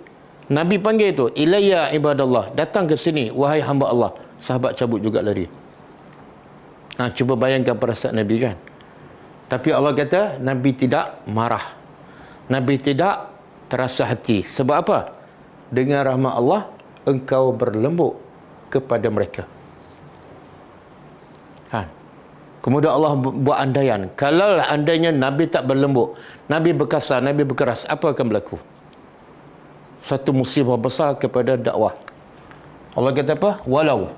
Nabi panggil itu, ilayya ibadallah, datang ke sini wahai hamba Allah. Sahabat cabut juga lari. Cuba bayangkan perasaan Nabi kan. Tapi Allah kata Nabi tidak marah. Nabi tidak terasa hati. Sebab apa? Dengan rahmat Allah engkau berlembut kepada mereka. Kemudian Allah buat andaian. Kalau andainya Nabi tak berlembut, Nabi berkasar, Nabi berkeras, apa akan berlaku? Satu musibah besar kepada dakwah. Allah kata apa? Walau.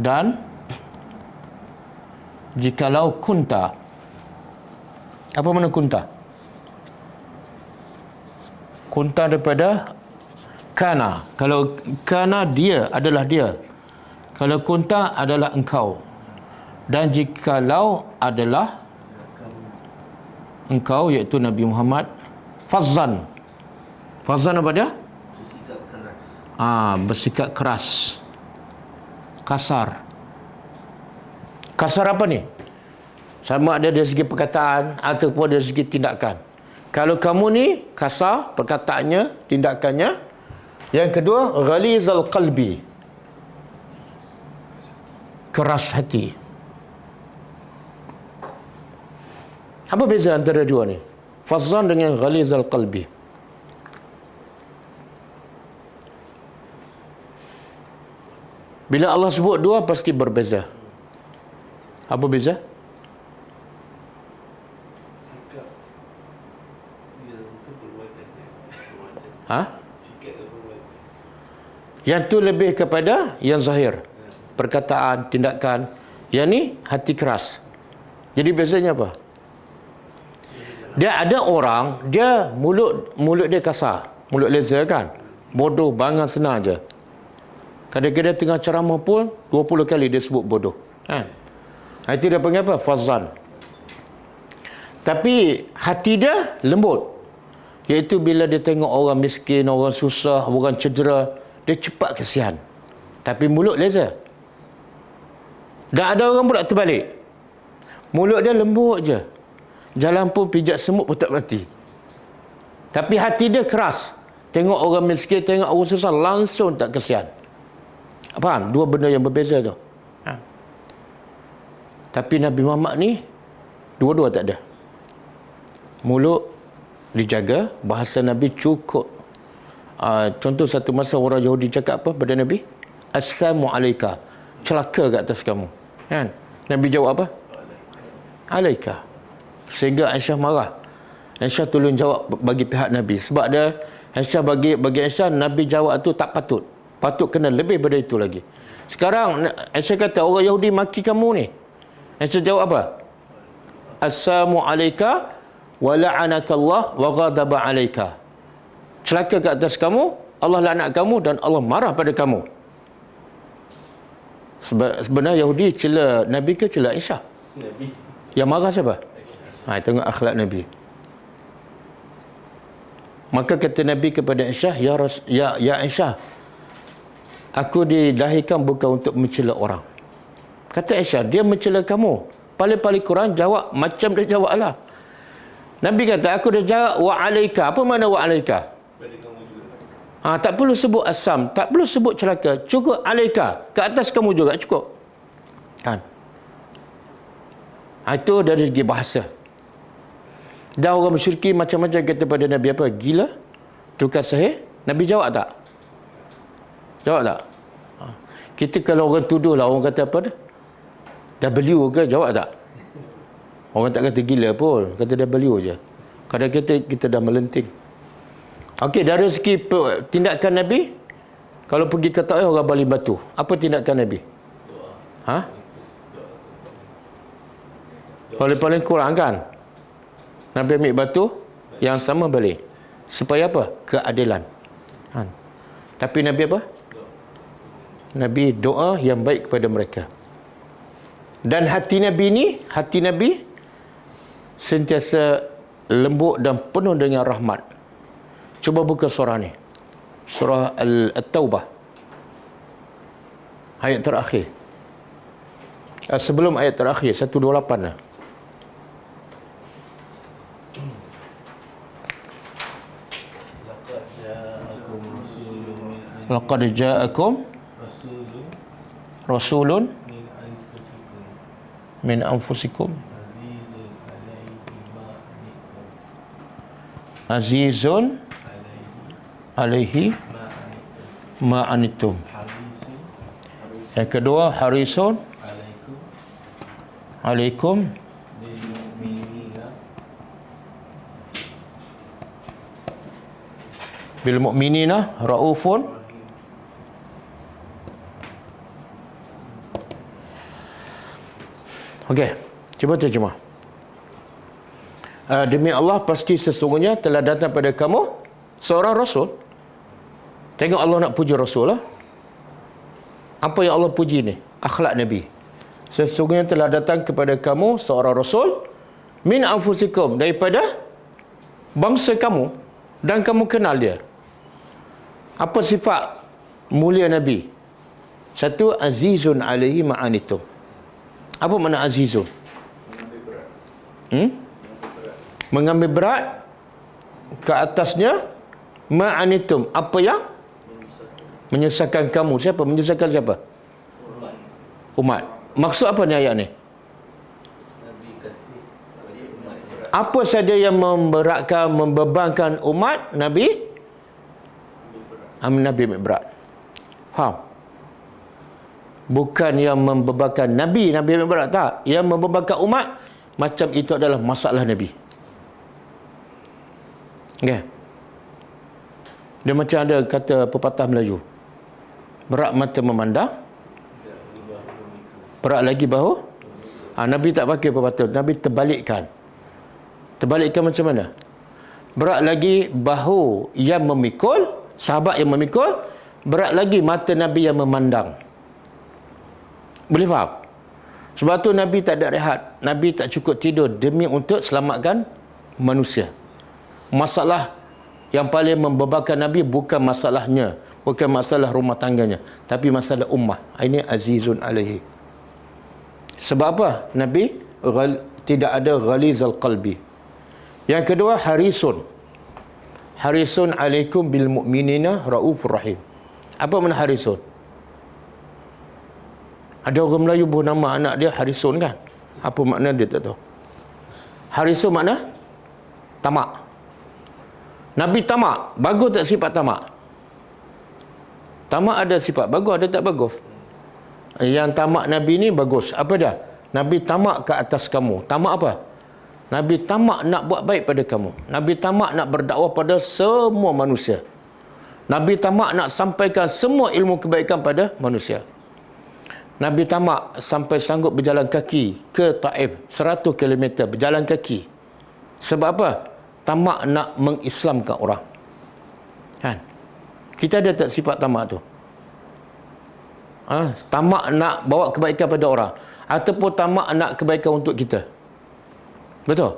Dan jikalau kunta. Apa makna kunta? Kunta daripada kana. Kalau kana dia adalah dia. Kalau kunta adalah engkau. Dan jikalau adalah engkau, iaitu Nabi Muhammad, fazzan. Fazzan apa dia? Bersikap keras. Bersikap keras. Kasar. Kasar apa ni? Sama ada dari segi perkataan ataupun dari segi tindakan. Kalau kamu ni kasar perkataannya, tindakannya. Yang kedua, ghalizal qalbi. Keras hati. Apa beza antara dua ni? Fazzan dengan ghalizal qalbi. Bila Allah sebut dua, pasti berbeza. Apa beza? Sikap dia untuk perbuatan. Sikap dan perbuatan. Yang tu lebih kepada yang zahir. Perkataan, tindakan. Yang ni hati keras. Jadi bezanya apa? Dia ada orang, dia mulut dia kasar. Mulut leza kan? Bodoh, bangang senang je. Kadang-kadang tengah ceramah pun 20 kali dia sebut bodoh. Kan? Itu dia panggil apa? Fazzan. Tapi hati dia lembut. Iaitu bila dia tengok orang miskin, orang susah, orang cedera, dia cepat kesian. Tapi mulut leza. Dan ada orang pula terbalik. Mulut dia lembut je. Jalan pun pijak semut pun tak mati. Tapi hati dia keras. Tengok orang miskin, tengok orang susah, langsung tak kesian. Faham? Dua benda yang berbeza tu. Tapi Nabi Muhammad ni, dua-dua tak ada. Mulut dijaga, bahasa Nabi cukup. Contoh satu masa orang Yahudi cakap apa pada Nabi? Assalamu alaika. Celaka kat atas kamu. Kan? Nabi jawab apa? Alaika. Sehingga Aisyah marah. Aisyah tolong jawab bagi pihak Nabi. Sebab dia Aisyah bagi Aisyah, Nabi jawab tu tak patut. Patut kena lebih daripada itu lagi. Sekarang Aisyah kata orang Yahudi maki kamu ni. Aisyah jawab apa? Assalamu alayka wa la'anakallah wa ghadaba alayka. Celaka ke atas kamu, Allah laknat kamu dan Allah marah pada kamu. Sebenarnya Yahudi cela Nabi ke cela Aisyah? Nabi. Yang marah siapa? Tengok akhlak Nabi. Maka kata Nabi kepada Aisyah, ya Aisyah, aku dilahirkan bukan untuk mencela orang. Kata Aisyah, dia mencela kamu. Paling-paling Quran jawab macam dia jawab lah. Nabi kata, aku dah jawab wa alaika. Apa makna wa alaika? Pada kamu juga. Tak perlu sebut asam, tak perlu sebut celaka. Cukup alaika, ke atas kamu juga cukup. Kan? Itu dari segi bahasa. Dan orang musyrikin macam-macam kata pada Nabi apa? Gila? Tukar sahih? Nabi jawab tak? Jawab tak? Kita kalau orang tuduh lah, orang kata apa dah? W ke? Jawab tak? Orang tak kata gila pun, kata W je. Kadang kita dah melenting. Okey, dari segi tindakan Nabi, kalau pergi ke Taif orang balik batu. Apa tindakan Nabi? Paling-paling kurang kan? Nabi ambil batu yang sama balik. Supaya apa? Keadilan. Tapi Nabi apa? Nabi doa yang baik kepada mereka. Dan hati Nabi sentiasa lembut dan penuh dengan rahmat. Cuba buka surah ni. Surah At-Taubah. Ayat terakhir. Sebelum ayat terakhir, 128 lah. Laqad ja'akum rasulun min anfusikum azizun alaihi ma anittum. Yang kedua, harisun alaikum bil mu'minina raufun. Okey, cuba terjemah. Demi Allah, pasti sesungguhnya telah datang pada kamu seorang Rasul. Tengok Allah nak puji Rasul lah. Apa yang Allah puji ni? Akhlak Nabi. Sesungguhnya telah datang kepada kamu seorang Rasul min anfusikum, daripada bangsa kamu, dan kamu kenal dia. Apa sifat mulia Nabi? Satu, azizun alaihi ma'anitum. Apa makna azizun? Mengambil berat ke atasnya ma'anitum. Apa yang menyusahkan kamu? Siapa? Menyusahkan siapa? Umat. Maksud apa ni ayat ni? Apa saja yang memberatkan, membebankan umat Nabi, Nabi ambil berat. Faham? Bukan yang membebankan Nabi ambil berat, tak. Yang membebankan umat, macam itu adalah masalah Nabi. Okay. Dia macam ada kata pepatah Melayu, berat mata memandang, berat lagi bahu. Nabi tak pakai pepatah, Nabi terbalikkan. Terbalikkan macam mana? Berat lagi bahu yang memikul, sahabat yang memikul, berat lagi mata Nabi yang memandang. Boleh faham? Sebab tu Nabi tak ada rehat. Nabi tak cukup tidur demi untuk selamatkan manusia. Masalah yang paling membebankan Nabi bukan masalahnya, bukan masalah rumah tangganya, tapi masalah ummah. Ini azizun alaihi. Sebab apa? Nabi tidak ada ghalizal qalbi. Yang kedua, harisun. Harisun alaikum bil mu'minina raufur rahim. Apa makna harisun? Ada orang Melayu bernama anak dia Harisun kan? Apa makna dia tak tahu. Harisun makna tamak. Nabi tamak. Bagus tak sifat tamak? Tamak ada sifat bagus, ada tak bagus? Yang tamak Nabi ni bagus. Apa dia? Nabi tamak ke atas kamu. Tamak apa? Nabi tamak nak buat baik pada kamu. Nabi tamak nak berdakwah pada semua manusia. Nabi tamak nak sampaikan semua ilmu kebaikan pada manusia. Nabi tamak sampai sanggup berjalan kaki ke Taif 100 km berjalan kaki. Sebab apa? Tamak nak mengislamkan orang. Kan? Kita ada tak sifat tamak tu? Tamak nak bawa kebaikan pada orang ataupun tamak nak kebaikan untuk kita. Betul?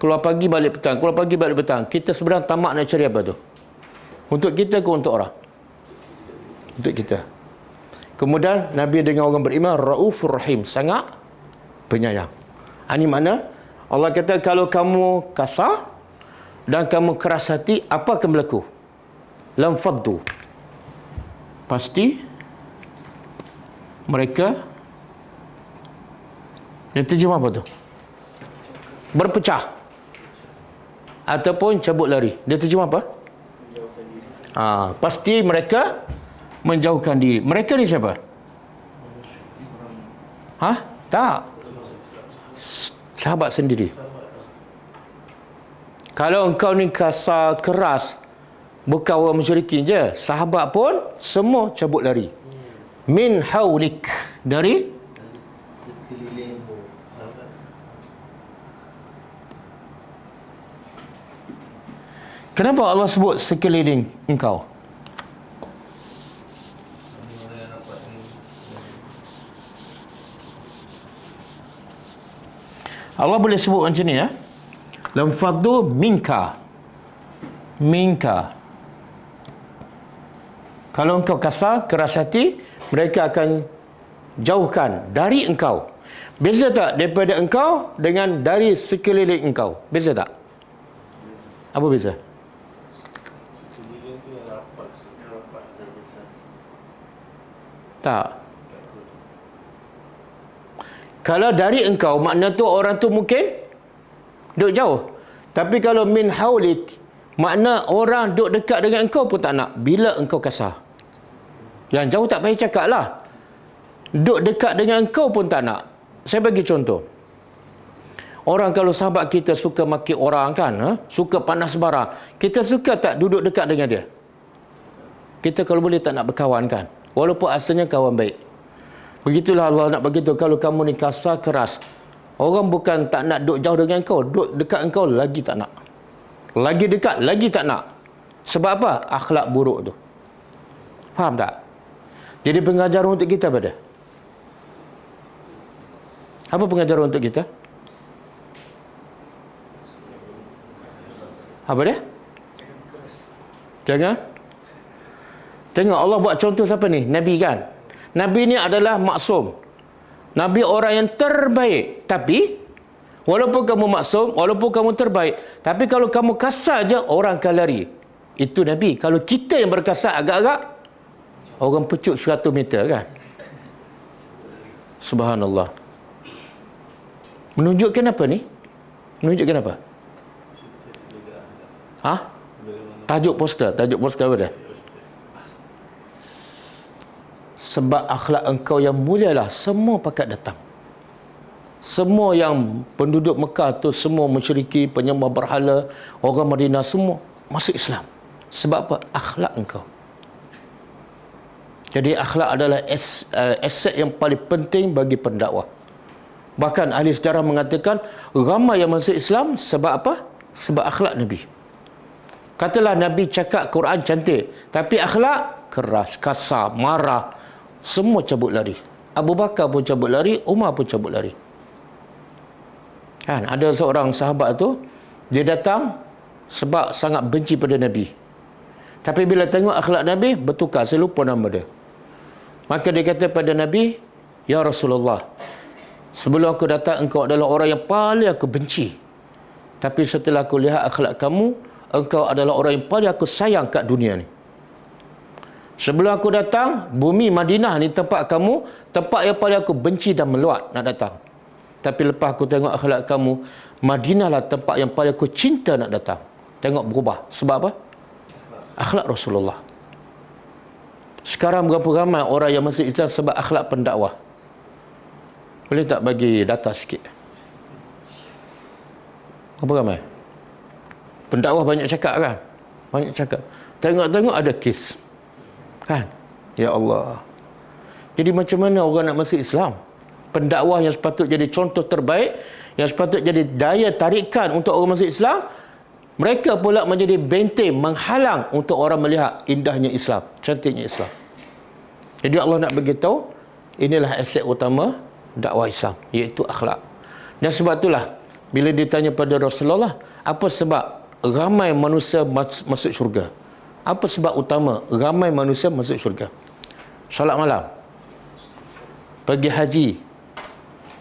Keluar pagi balik petang, keluar pagi balik petang. Kita sebenarnya tamak nak cari apa tu? Untuk kita ke untuk orang? Untuk kita. Kemudian Nabi dengan orang beriman Raufur Rahim, sangat penyayang. Ini makna Allah kata kalau kamu kasar dan kamu keras hati, apa akan berlaku? Lam faddu. Pasti mereka, dia terjemah apa tu? Berpecah ataupun cabut lari. Dia terjemah apa? Pasti mereka menjauhkan diri. Mereka ni siapa? Tak. Sahabat sendiri. Kalau engkau ni kasar, keras, bukan orang musyrikin je, sahabat pun semua cabut lari. Min haulik, dari kenapa Allah sebut sekeliling engkau? Allah boleh sebut macam ni ya. Lam faddu minka. Kalau engkau kasar, keras hati, mereka akan jauhkan dari engkau. Beza tak daripada engkau dengan dari sekeliling engkau? Beza tak? Apa beza? Tak. Kalau dari engkau, makna tu orang tu mungkin duduk jauh. Tapi kalau min haulik, makna orang duduk dekat dengan engkau pun tak nak. Bila engkau kasar. Yang jauh tak payah cakap lah. Duduk dekat dengan engkau pun tak nak. Saya bagi contoh. Orang kalau sahabat kita suka maki orang kan, suka panas bara, kita suka tak duduk dekat dengan dia? Kita kalau boleh tak nak berkawan kan? Walaupun asalnya kawan baik. Begitulah Allah nak begitu. Kalau kamu ni kasar, keras, orang bukan tak nak duduk jauh dengan kau, duduk dekat engkau lagi tak nak. Lagi dekat, lagi tak nak. Sebab apa? Akhlak buruk tu. Faham tak? Jadi pengajaran untuk kita pada? Apa pengajaran untuk kita? Apa dia? Jangan. Tengok Allah buat contoh siapa ni? Nabi kan? Nabi ni adalah maksum. Nabi orang yang terbaik. Tapi walaupun kamu maksum, walaupun kamu terbaik, tapi kalau kamu kasar je, orang akan lari. Itu Nabi. Kalau kita yang berkasar agak-agak, orang pecut 100 meter kan? Subhanallah. Menunjukkan apa ni? Menunjukkan apa? Tajuk poster apa dah? Sebab akhlak engkau yang mulialah semua pakat datang. Semua yang penduduk Mekah tu semua musyriki, penyembah berhala, orang Madinah semua masuk Islam. Sebab apa? Akhlak engkau. Jadi akhlak adalah aset yang paling penting bagi pendakwah. Bahkan ahli sejarah mengatakan ramai yang masuk Islam sebab apa? Sebab akhlak Nabi. Katalah Nabi cakap Quran cantik, tapi akhlak keras, kasar, marah, semua cabut lari. Abu Bakar pun cabut lari, Umar pun cabut lari. Kan, ada seorang sahabat tu, dia datang sebab sangat benci pada Nabi. Tapi bila tengok akhlak Nabi, bertukar, saya lupa nama dia. Maka dia kata pada Nabi, "Ya Rasulullah, sebelum aku datang engkau adalah orang yang paling aku benci. Tapi setelah aku lihat akhlak kamu, engkau adalah orang yang paling aku sayang kat dunia ni. Sebelum aku datang, bumi Madinah ni tempat kamu, tempat yang paling aku benci dan meluat nak datang. Tapi lepas aku tengok akhlak kamu, Madinah lah tempat yang paling aku cinta nak datang." Tengok berubah. Sebab apa? Akhlak Rasulullah. Sekarang berapa ramai orang yang masuk Islam sebab akhlak pendakwah? Boleh tak bagi data sikit? Berapa ramai? Pendakwah banyak cakap kan? Banyak cakap. Tengok-tengok ada kes. Kan? Ya Allah. Jadi macam mana orang nak masuk Islam? Pendakwah yang sepatut jadi contoh terbaik, yang sepatut jadi daya tarikan untuk orang masuk Islam, mereka pula menjadi benteng menghalang untuk orang melihat indahnya Islam, cantiknya Islam. Jadi Allah nak beritahu, inilah aset utama dakwah Islam, iaitu akhlak. Dan sebab itulah bila ditanya pada Rasulullah, apa sebab ramai manusia masuk syurga? Apa sebab utama ramai manusia masuk syurga? Solat malam, pergi haji,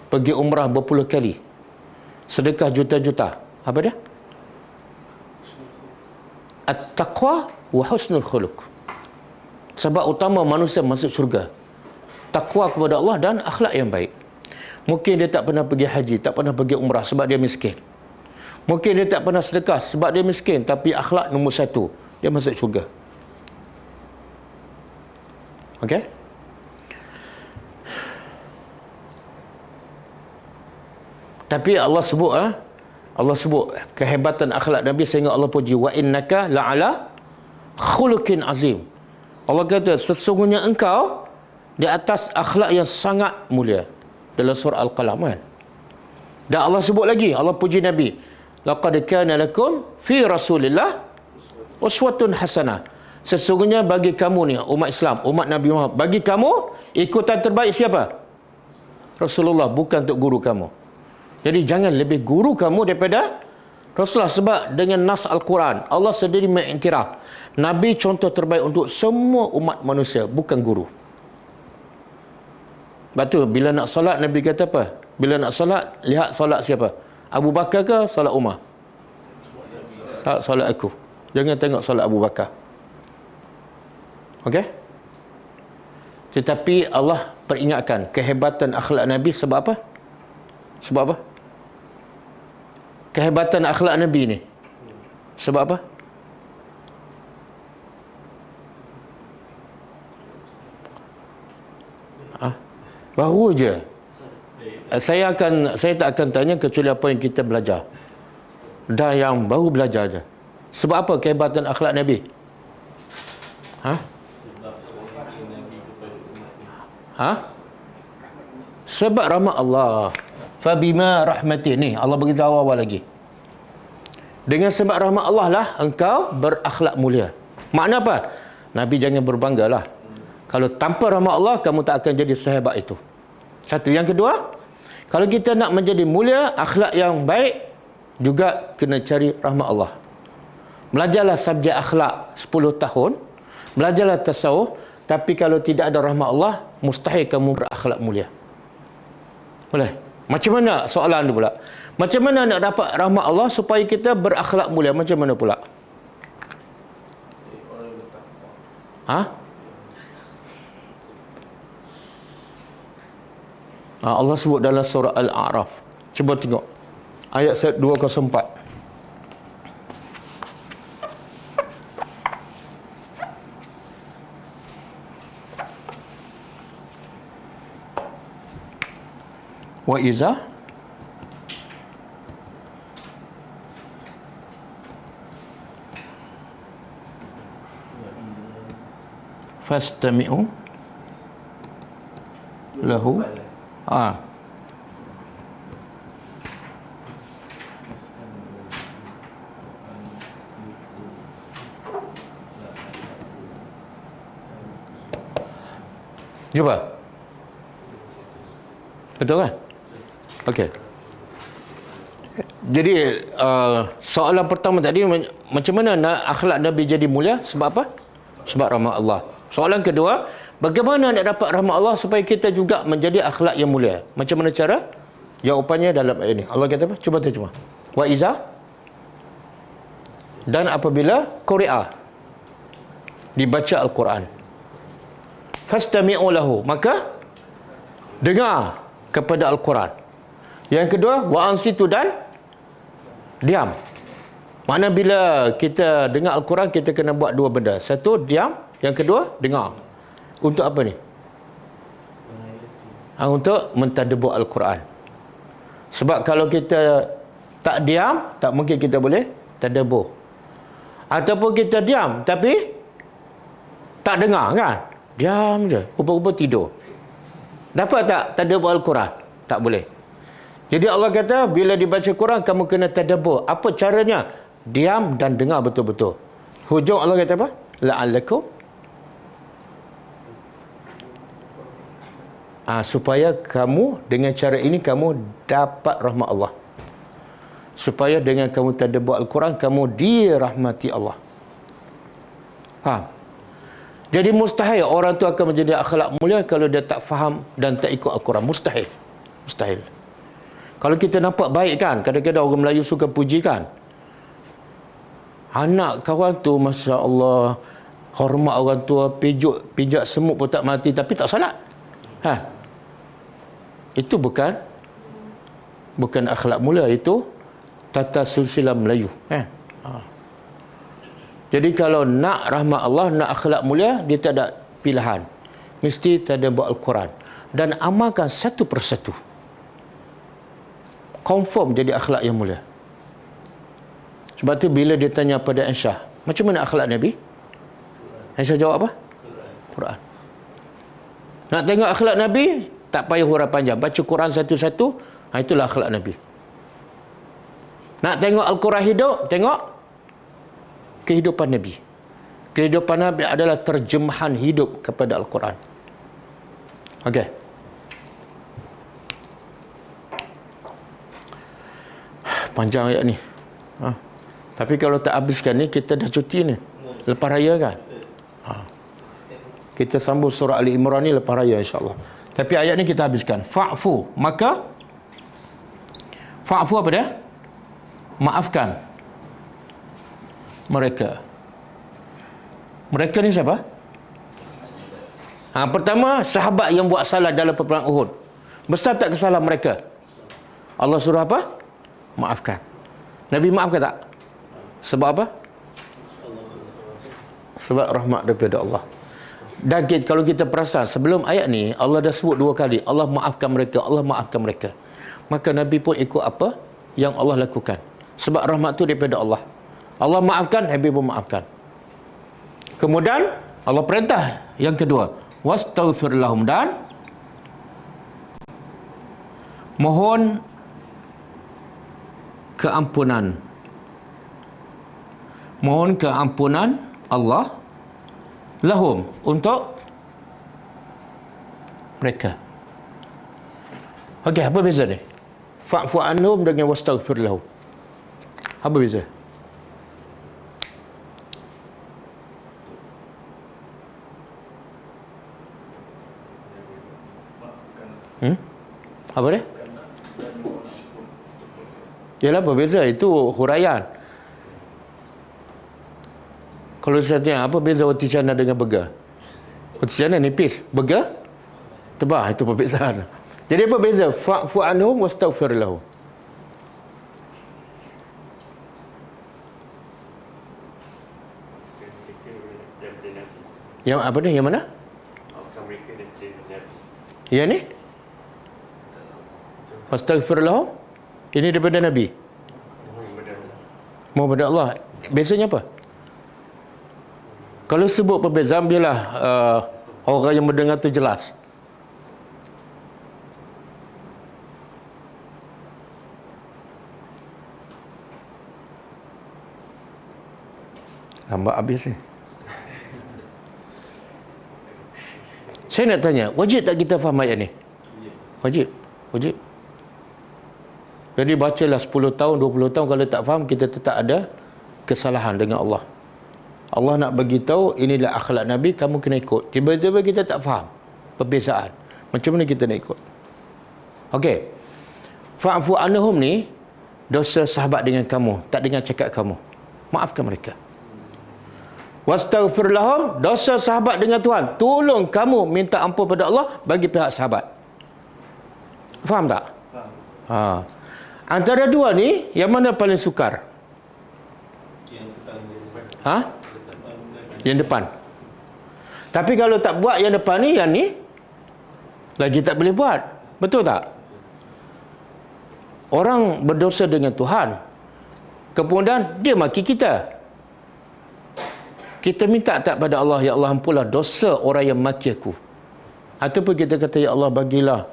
pergi umrah berpuluh kali, sedekah juta-juta. Apa dia? At-taqwa wa husnul khuluq. Sebab utama manusia masuk syurga, takwa kepada Allah dan akhlak yang baik. Mungkin dia tak pernah pergi haji, tak pernah pergi umrah sebab dia miskin. Mungkin dia tak pernah sedekah sebab dia miskin, tapi akhlak nombor satu, dia masuk syurga. Okey? Tapi Allah sebut kehebatan akhlak Nabi sehingga Allah puji, wa innaka la'ala khuluqin azim. Allah kata sesungguhnya engkau di atas akhlak yang sangat mulia, dalam surah Al-Qalam kan. Dan Allah sebut lagi, Allah puji Nabi, laqad kana lakum fi Rasulillah uswatun hasanah. Sesungguhnya bagi kamu ni umat Islam, umat Nabi Muhammad, bagi kamu ikutan terbaik siapa? Rasulullah, bukan untuk guru kamu. Jadi jangan lebih guru kamu daripada Rasulullah. Sebab dengan nas Al-Quran, Allah sendiri mengiktiraf Nabi contoh terbaik untuk semua umat manusia, bukan guru. Sebab tu bila nak solat, Nabi kata apa? Bila nak solat, lihat solat siapa? Abu Bakar ke solat Umar? Solat aku. Jangan tengok solat Abu Bakar. Okey? Tetapi Allah peringatkan kehebatan akhlak Nabi sebab apa? Sebab apa? Kehebatan akhlak Nabi ni sebab apa? Baru je. Saya tak akan tanya kecuali apa yang kita belajar. Dan yang baru belajar je. Sebab apa kehebatan akhlak Nabi? Sebab rahmat Allah. Fabima rahmati. Ni Allah beritahu awal lagi. Dengan sebab rahmat Allah lah engkau berakhlak mulia. Makna apa? Nabi jangan berbanggalah. Kalau tanpa rahmat Allah, kamu tak akan jadi sehebat itu. Satu. Yang kedua, kalau kita nak menjadi mulia, akhlak yang baik, juga kena cari rahmat Allah. Belajarlah subjek akhlak 10 tahun. Belajarlah tasawuf. Tapi kalau tidak ada rahmat Allah, mustahil kamu berakhlak mulia. Boleh? Macam mana soalan tu pula? Macam mana nak dapat rahmat Allah supaya kita berakhlak mulia? Macam mana pula? Allah sebut dalam surah Al-A'raf. Cuba tengok. Ayat 204. Wa iza fastami'u lahu. Cuba. Betul kan? Okey. Jadi soalan pertama tadi, macam mana nak akhlak Nabi jadi mulia? Sebab apa? Sebab rahmat Allah. Soalan kedua, bagaimana nak dapat rahmat Allah supaya kita juga menjadi akhlak yang mulia? Macam mana cara? Jawapannya dalam ayat ini. Allah kata apa? Cuba terjemah. Wa iza, dan apabila quri'a, dibaca Al-Quran, fastami'u lahu, maka dengar kepada Al-Quran. Yang kedua, wa ansitu, dan diam. Makna bila kita dengar Al-Quran, kita kena buat dua benda. Satu, diam. Yang kedua, dengar. Untuk apa ni? Untuk mentadabbur Al-Quran. Sebab kalau kita tak diam, tak mungkin kita boleh tadabbur. Ataupun kita diam tapi tak dengar kan? Diam je, rupa-rupa tidur. Dapat tak tadabbur Al-Quran? Tak boleh. Jadi Allah kata, bila dibaca Quran, kamu kena tadabbur. Apa caranya? Diam dan dengar betul-betul. Hujung Allah kata apa? La'allakum. Supaya kamu, dengan cara ini, kamu dapat rahmat Allah. Supaya dengan kamu tadabbur Al-Quran, kamu dirahmati Allah. Faham? Jadi mustahil orang tu akan menjadi akhlak mulia kalau dia tak faham dan tak ikut Al-Quran. Mustahil. Mustahil. Kalau kita nampak baik kan, kadang-kadang orang Melayu suka puji kan. Anak kawan tu, Masya Allah, hormat orang tua, pijak semut pun tak mati, tapi tak salat. Itu bukan akhlak mulia, itu tata susila Melayu. Jadi kalau nak rahmat Allah, nak akhlak mulia, dia tak ada pilihan. Mesti tadabbur Al-Quran. Dan amalkan satu persatu. Confirm jadi akhlak yang mulia. Sebab tu bila dia tanya pada Aisyah, macam mana akhlak Nabi? Aisyah jawab apa? Quran. Nak tengok akhlak Nabi, tak payah huraian panjang. Baca Quran satu-satu, itulah akhlak Nabi. Nak tengok Al-Quran hidup, tengok kehidupan Nabi. Kehidupan Nabi adalah terjemahan hidup kepada Al-Quran. Okey. Panjang ayat ni. Tapi kalau tak habiskan ni, kita dah cuti ni. Lepas raya kan? Kita sambung surah Ali Imran ni lepas raya insyaAllah. Tapi ayat ni kita habiskan. Fa'fu. Maka, fa'fu apa dia? Maafkan mereka. Mereka ni siapa? Pertama, sahabat yang buat salah dalam peperangan Uhud. Besar tak kesalahan mereka? Allah suruh apa? Maafkan. Nabi maafkan tak? Sebab apa? Sebab rahmat daripada Allah. Dan kalau kita perasan, sebelum ayat ni, Allah dah sebut 2 kali, Allah maafkan mereka, Allah maafkan mereka. Maka Nabi pun ikut apa yang Allah lakukan. Sebab rahmat tu daripada Allah. Allah maafkan, Nabi pun maafkan. Kemudian Allah perintah yang kedua, wastaghfir lahum, dan mohon keampunan. Mohon keampunan Allah lahum, untuk mereka. Okey, apa beza ni? Fa'fu anhum dengan wastaghfir lahum. Apa beza? Apa dia? Yalah, berbeza. Itu huraian. Kalau saya tanya, apa beza roti canai dengan burger? Roti canai nipis, burger tebal. Itu perbezaan. Jadi apa beza? Fa'fu anhum wastaghfir lahum. Yang apa ni? Yang mana? Yang ni? Wastaghfir lahum. Ini daripada Nabi. Mohon pada Allah. Bezanya apa? Kalau sebut perbezaan, biarlah orang yang mendengar tu jelas. Lambat habis ni. Saya nak tanya, wajib tak kita faham ayat ni? Wajib. Wajib. Jadi bacalah 10 tahun, 20 tahun, kalau tak faham, kita tetap ada kesalahan dengan Allah. Allah nak bagi tahu inilah akhlak Nabi, kamu kena ikut. Tiba-tiba kita tak faham perbezaan. Macam mana kita nak ikut? Okey. Fa'fu anhum ni dosa sahabat dengan kamu, tak dengan cakap kamu. Maafkan mereka. Wastaghfir lahum, dosa sahabat dengan Tuhan. Tolong kamu minta ampun pada Allah bagi pihak sahabat. Faham tak? Faham. Antara dua ni, yang mana paling sukar? Yang depan. Tapi kalau tak buat yang depan ni, yang ni lagi tak boleh buat. Betul tak? Orang berdosa dengan Tuhan, kemudian dia maki kita. Kita minta tak pada Allah, ya Allah, ampunlah dosa orang yang maki aku. Ataupun kita kata, ya Allah bagilah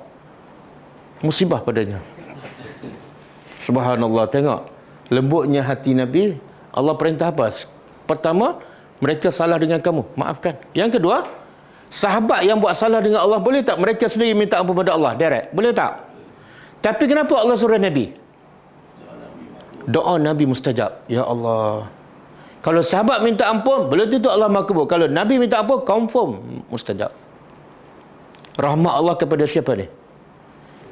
musibah padanya. Subhanallah, tengok lembutnya hati Nabi. Allah perintah apa? Pertama, mereka salah dengan kamu, maafkan. Yang kedua, sahabat yang buat salah dengan Allah, boleh tak mereka sendiri minta ampun pada Allah direct? Boleh tak? Tapi kenapa Allah suruh Nabi? Doa Nabi mustajab. Ya Allah, kalau sahabat minta ampun, belum tentu Allah makbul. Kalau Nabi minta ampun, confirm mustajab. Rahmat Allah kepada siapa ni?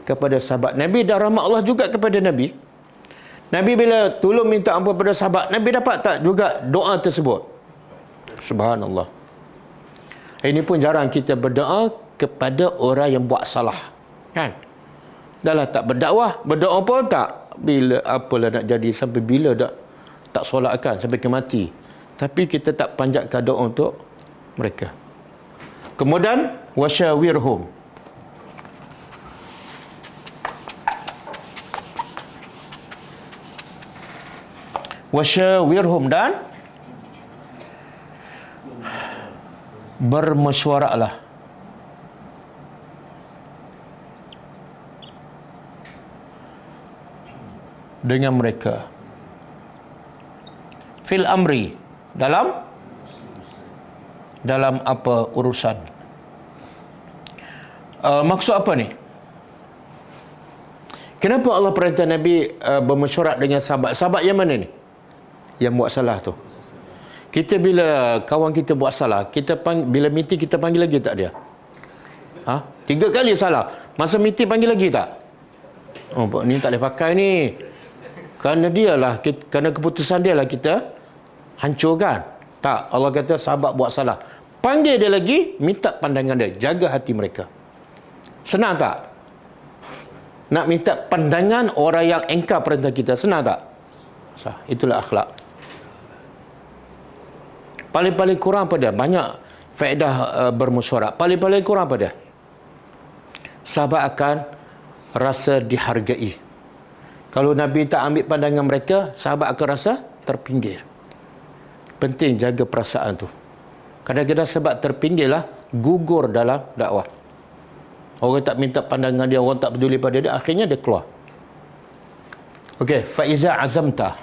Kepada sahabat Nabi, dan rahmat Allah juga kepada Nabi. Nabi bila tolong minta ampun pada sahabat, Nabi dapat tak juga doa tersebut? Subhanallah. Ini pun jarang kita berdoa kepada orang yang buat salah. Kan? Dahlah tak berdakwah, berdoa pun tak. Bila apalah nak jadi, sampai bila tak solatkan sampai ke mati. Tapi kita tak panjatkan doa untuk mereka. Kemudian wasyawirhum. Wasyawirhum, dan bermesyuaratlah. Dengan mereka. Fil amri, dalam apa urusan. Maksud apa ni? Kenapa Allah perintah Nabi bermesyuarat dengan sahabat? Sahabat yang mana ni? Yang buat salah tu. Kita bila kawan kita buat salah, bila meeting kita panggil lagi tak dia? 3 kali salah. Masa meeting panggil lagi tak? Oh, ni tak boleh pakai ni. Kerana kerana keputusan dia lah kita hancurkan. Tak, Allah kata sahabat buat salah, panggil dia lagi, minta pandangan dia, jaga hati mereka. Senang tak? Nak minta pandangan orang yang engkar perintah kita, senang tak? Itulah akhlak. Paling-paling kurang pada banyak faedah bermesyuarat. Paling-paling kurang pada sahabat akan rasa dihargai. Kalau Nabi tak ambil pandangan mereka, sahabat akan rasa terpinggir. Penting jaga perasaan tu. Kadang-kadang sebab terpinggirlah, gugur dalam dakwah. Orang tak minta pandangan dia, orang tak peduli pada dia, akhirnya dia keluar. Okey, faiza azamta.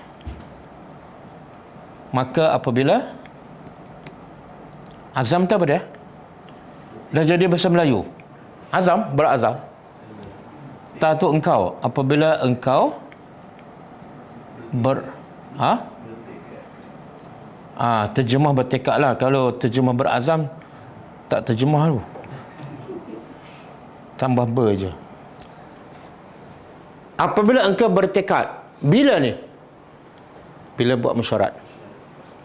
Maka apabila azamta apa dia? Dah jadi bahasa Melayu. Azam, berazam. Tak tu engkau. Apabila engkau terjemah bertekad lah. Kalau terjemah berazam, tak terjemah tu. Tambah ber je. Apabila engkau bertekad. Bila ni? Bila buat mesyuarat.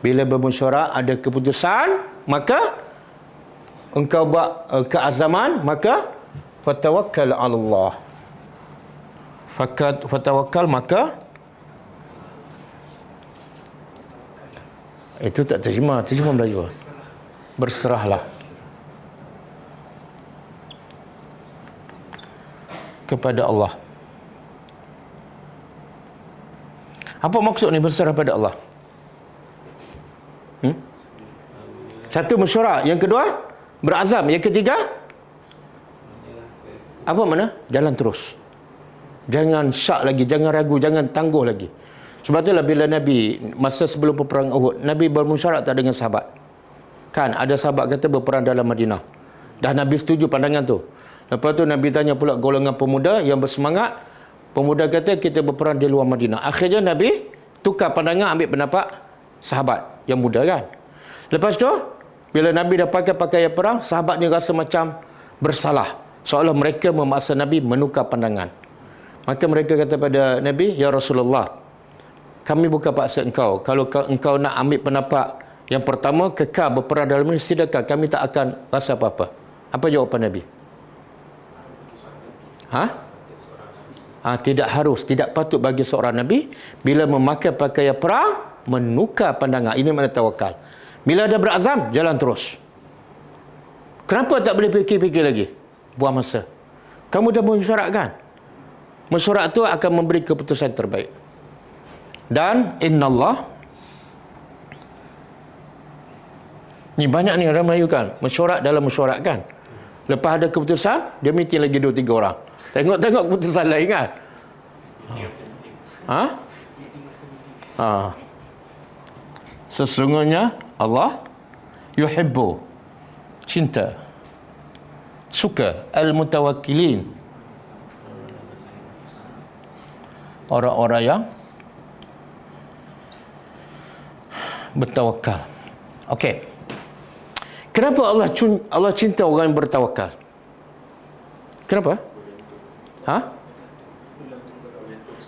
Bila bermesyuarat ada keputusan, maka engkau buat keazaman, maka fatawakkal 'ala Allah. Fatawakkal, maka itu tak terjemah Melayu. Berserahlah kepada Allah. Apa maksud ni berserah pada Allah? Satu, mesyuarat. Yang kedua, berazam. Yang ketiga, apa mana? Jalan terus. Jangan syak lagi, jangan ragu, jangan tangguh lagi. Sebab itulah bila Nabi, masa sebelum peperang Uhud, Nabi bermesyuarat tak dengan sahabat? Kan, ada sahabat kata berperang dalam Madinah. Dah Nabi setuju pandangan tu. Lepas tu Nabi tanya pula golongan pemuda yang bersemangat. Pemuda kata kita berperang di luar Madinah. Akhirnya Nabi tukar pandangan, ambil pendapat sahabat yang muda kan. Lepas tu, bila Nabi dah pakai pakaian perang, sahabat ni rasa macam bersalah. Seolah mereka memaksa Nabi menukar pandangan. Maka mereka kata pada Nabi, ya Rasulullah, kami bukan paksa engkau. Kalau engkau nak ambil pendapat yang pertama, kekal berperang dalam ini, silakan. Kami tak akan rasa apa-apa. Apa jawapan Nabi? Tidak harus, tidak patut bagi seorang Nabi bila memakai pakaian perang menukar pandangan. Ini makna tawakal. Bila ada berazam, jalan terus. Kenapa tak boleh fikir-fikir lagi? Buang masa. Kamu dah mesyuarat kan? Mesyuarat itu akan memberi keputusan terbaik. Dan innallah, ni banyak ni orang Melayu kan, mesyuarat dalam mesyuarat kan. Lepas ada keputusan, dia meeting lagi 2-3 orang. Tengok keputusan lain kan. Sesungguhnya Allah yuhibbu, cinta, suka al-mutawakkilin, orang-orang yang bertawakal. Okey. Kenapa Allah cinta orang yang bertawakal? Kenapa?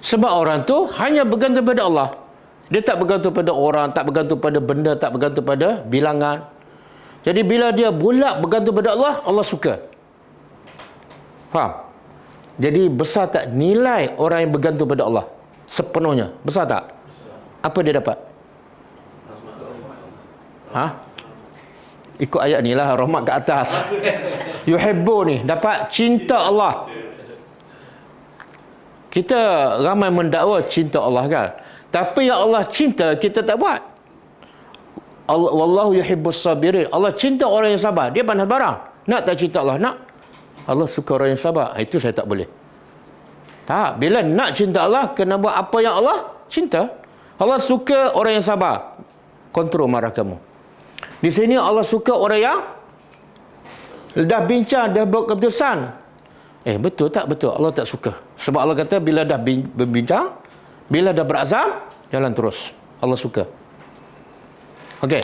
Sebab orang tu hanya bergantung pada Allah. Dia tak bergantung pada orang, tak bergantung pada benda, tak bergantung pada bilangan. Jadi bila dia bulat bergantung pada Allah, Allah suka. Faham? Jadi besar tak nilai orang yang bergantung pada Allah sepenuhnya? Besar tak? Apa dia dapat? Ikut ayat ni lah, rahmat ke atas. Yuhibbu ni dapat cinta Allah. Kita ramai mendakwa cinta Allah kan, tapi yang Allah cinta kita tak buat. Allah, wallahu yuhibbus sabirin. Allah cinta orang yang sabar. Dia panas barang. Nak tak cinta Allah? Nak. Allah suka orang yang sabar. Itu saya tak boleh. Tak. Bila nak cinta Allah, kena buat apa yang Allah cinta. Allah suka orang yang sabar. Kontrol marah kamu. Di sini Allah suka orang yang dah bincang, dah buat keputusan. Betul tak? Betul. Allah tak suka. Sebab Allah kata bila dah berbincang, bila dah berazam, jalan terus. Allah suka. Okey.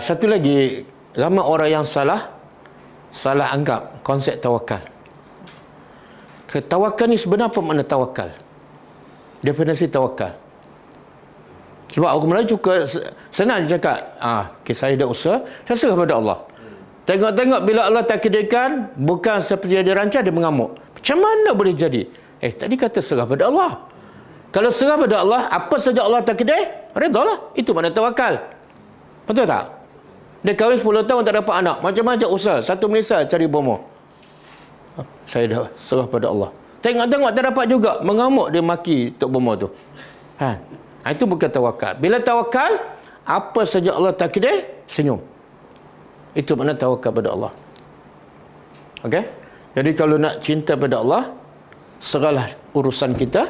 Satu lagi, ramai orang yang salah anggap konsep tawakal. Tawakal ni sebenarnya apa makna tawakal? Definisi tawakal. Sebab orang Melayu juga senang cakap, saya dah usaha, saya serah pada Allah. Tengok-tengok bila Allah takdirkan bukan seperti yang dia rancang, dia mengamuk. Macam mana boleh jadi? Tadi kata serah pada Allah. Kalau serah pada Allah, apa saja Allah takdir, redalah. Itu makna tawakal. Betul tak? Dia kahwin 10 tahun tak dapat anak. Macam-macam usaha. Satu Malaysia cari bomoh. Saya dah serah pada Allah. Tengok-tengok tak dapat juga. Mengamuk dia maki Tok Bomoh tu. Itu bukan tawakal. Bila tawakal, apa saja Allah takdir, senyum. Itu makna tawakal pada Allah. Okey? Jadi kalau nak cinta pada Allah, serahlah urusan kita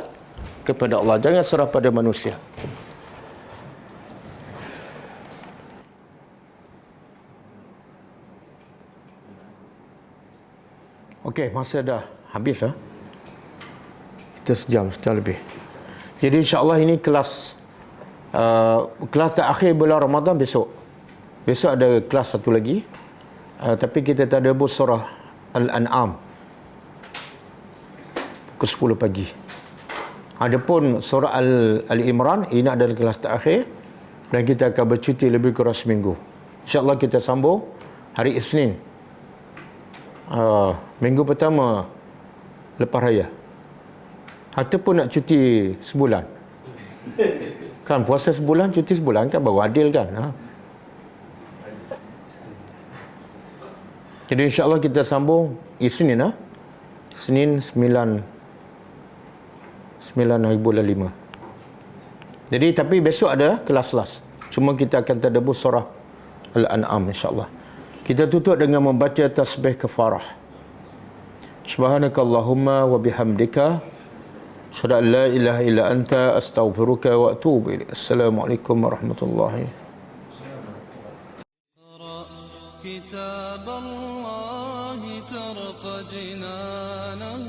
kepada Allah. Jangan serah pada manusia. Okey, masa dah habis Kita sejam lebih. Jadi insya-Allah ini kelas terakhir bulan Ramadan besok. Besok ada kelas satu lagi. Tapi kita tadabbur surah Al-An'am pukul 10 pagi. Adapun surah Al-Imran ini adalah kelas terakhir dan kita akan bercuti lebih kurang seminggu. Insya-Allah kita sambung hari Isnin. Minggu pertama lepas raya. Ataupun nak cuti sebulan. Kan puasa sebulan, cuti sebulan kan baru adil kan. Jadi insya-Allah kita sambung Isnin Senin 9 hari bulan 5. Jadi tapi besok ada kelas-kelas. Cuma kita akan tadabbur surah Al-An'am insya-Allah. Kita tutup dengan membaca tasbih kafarah. Subhanakallahumma wa bihamdika asyhadu an la ilaha illa anta astaghfiruka wa atubu ilaik. Assalamualaikum warahmatullahi wabarakatuh. كتاب الله ترق جنانه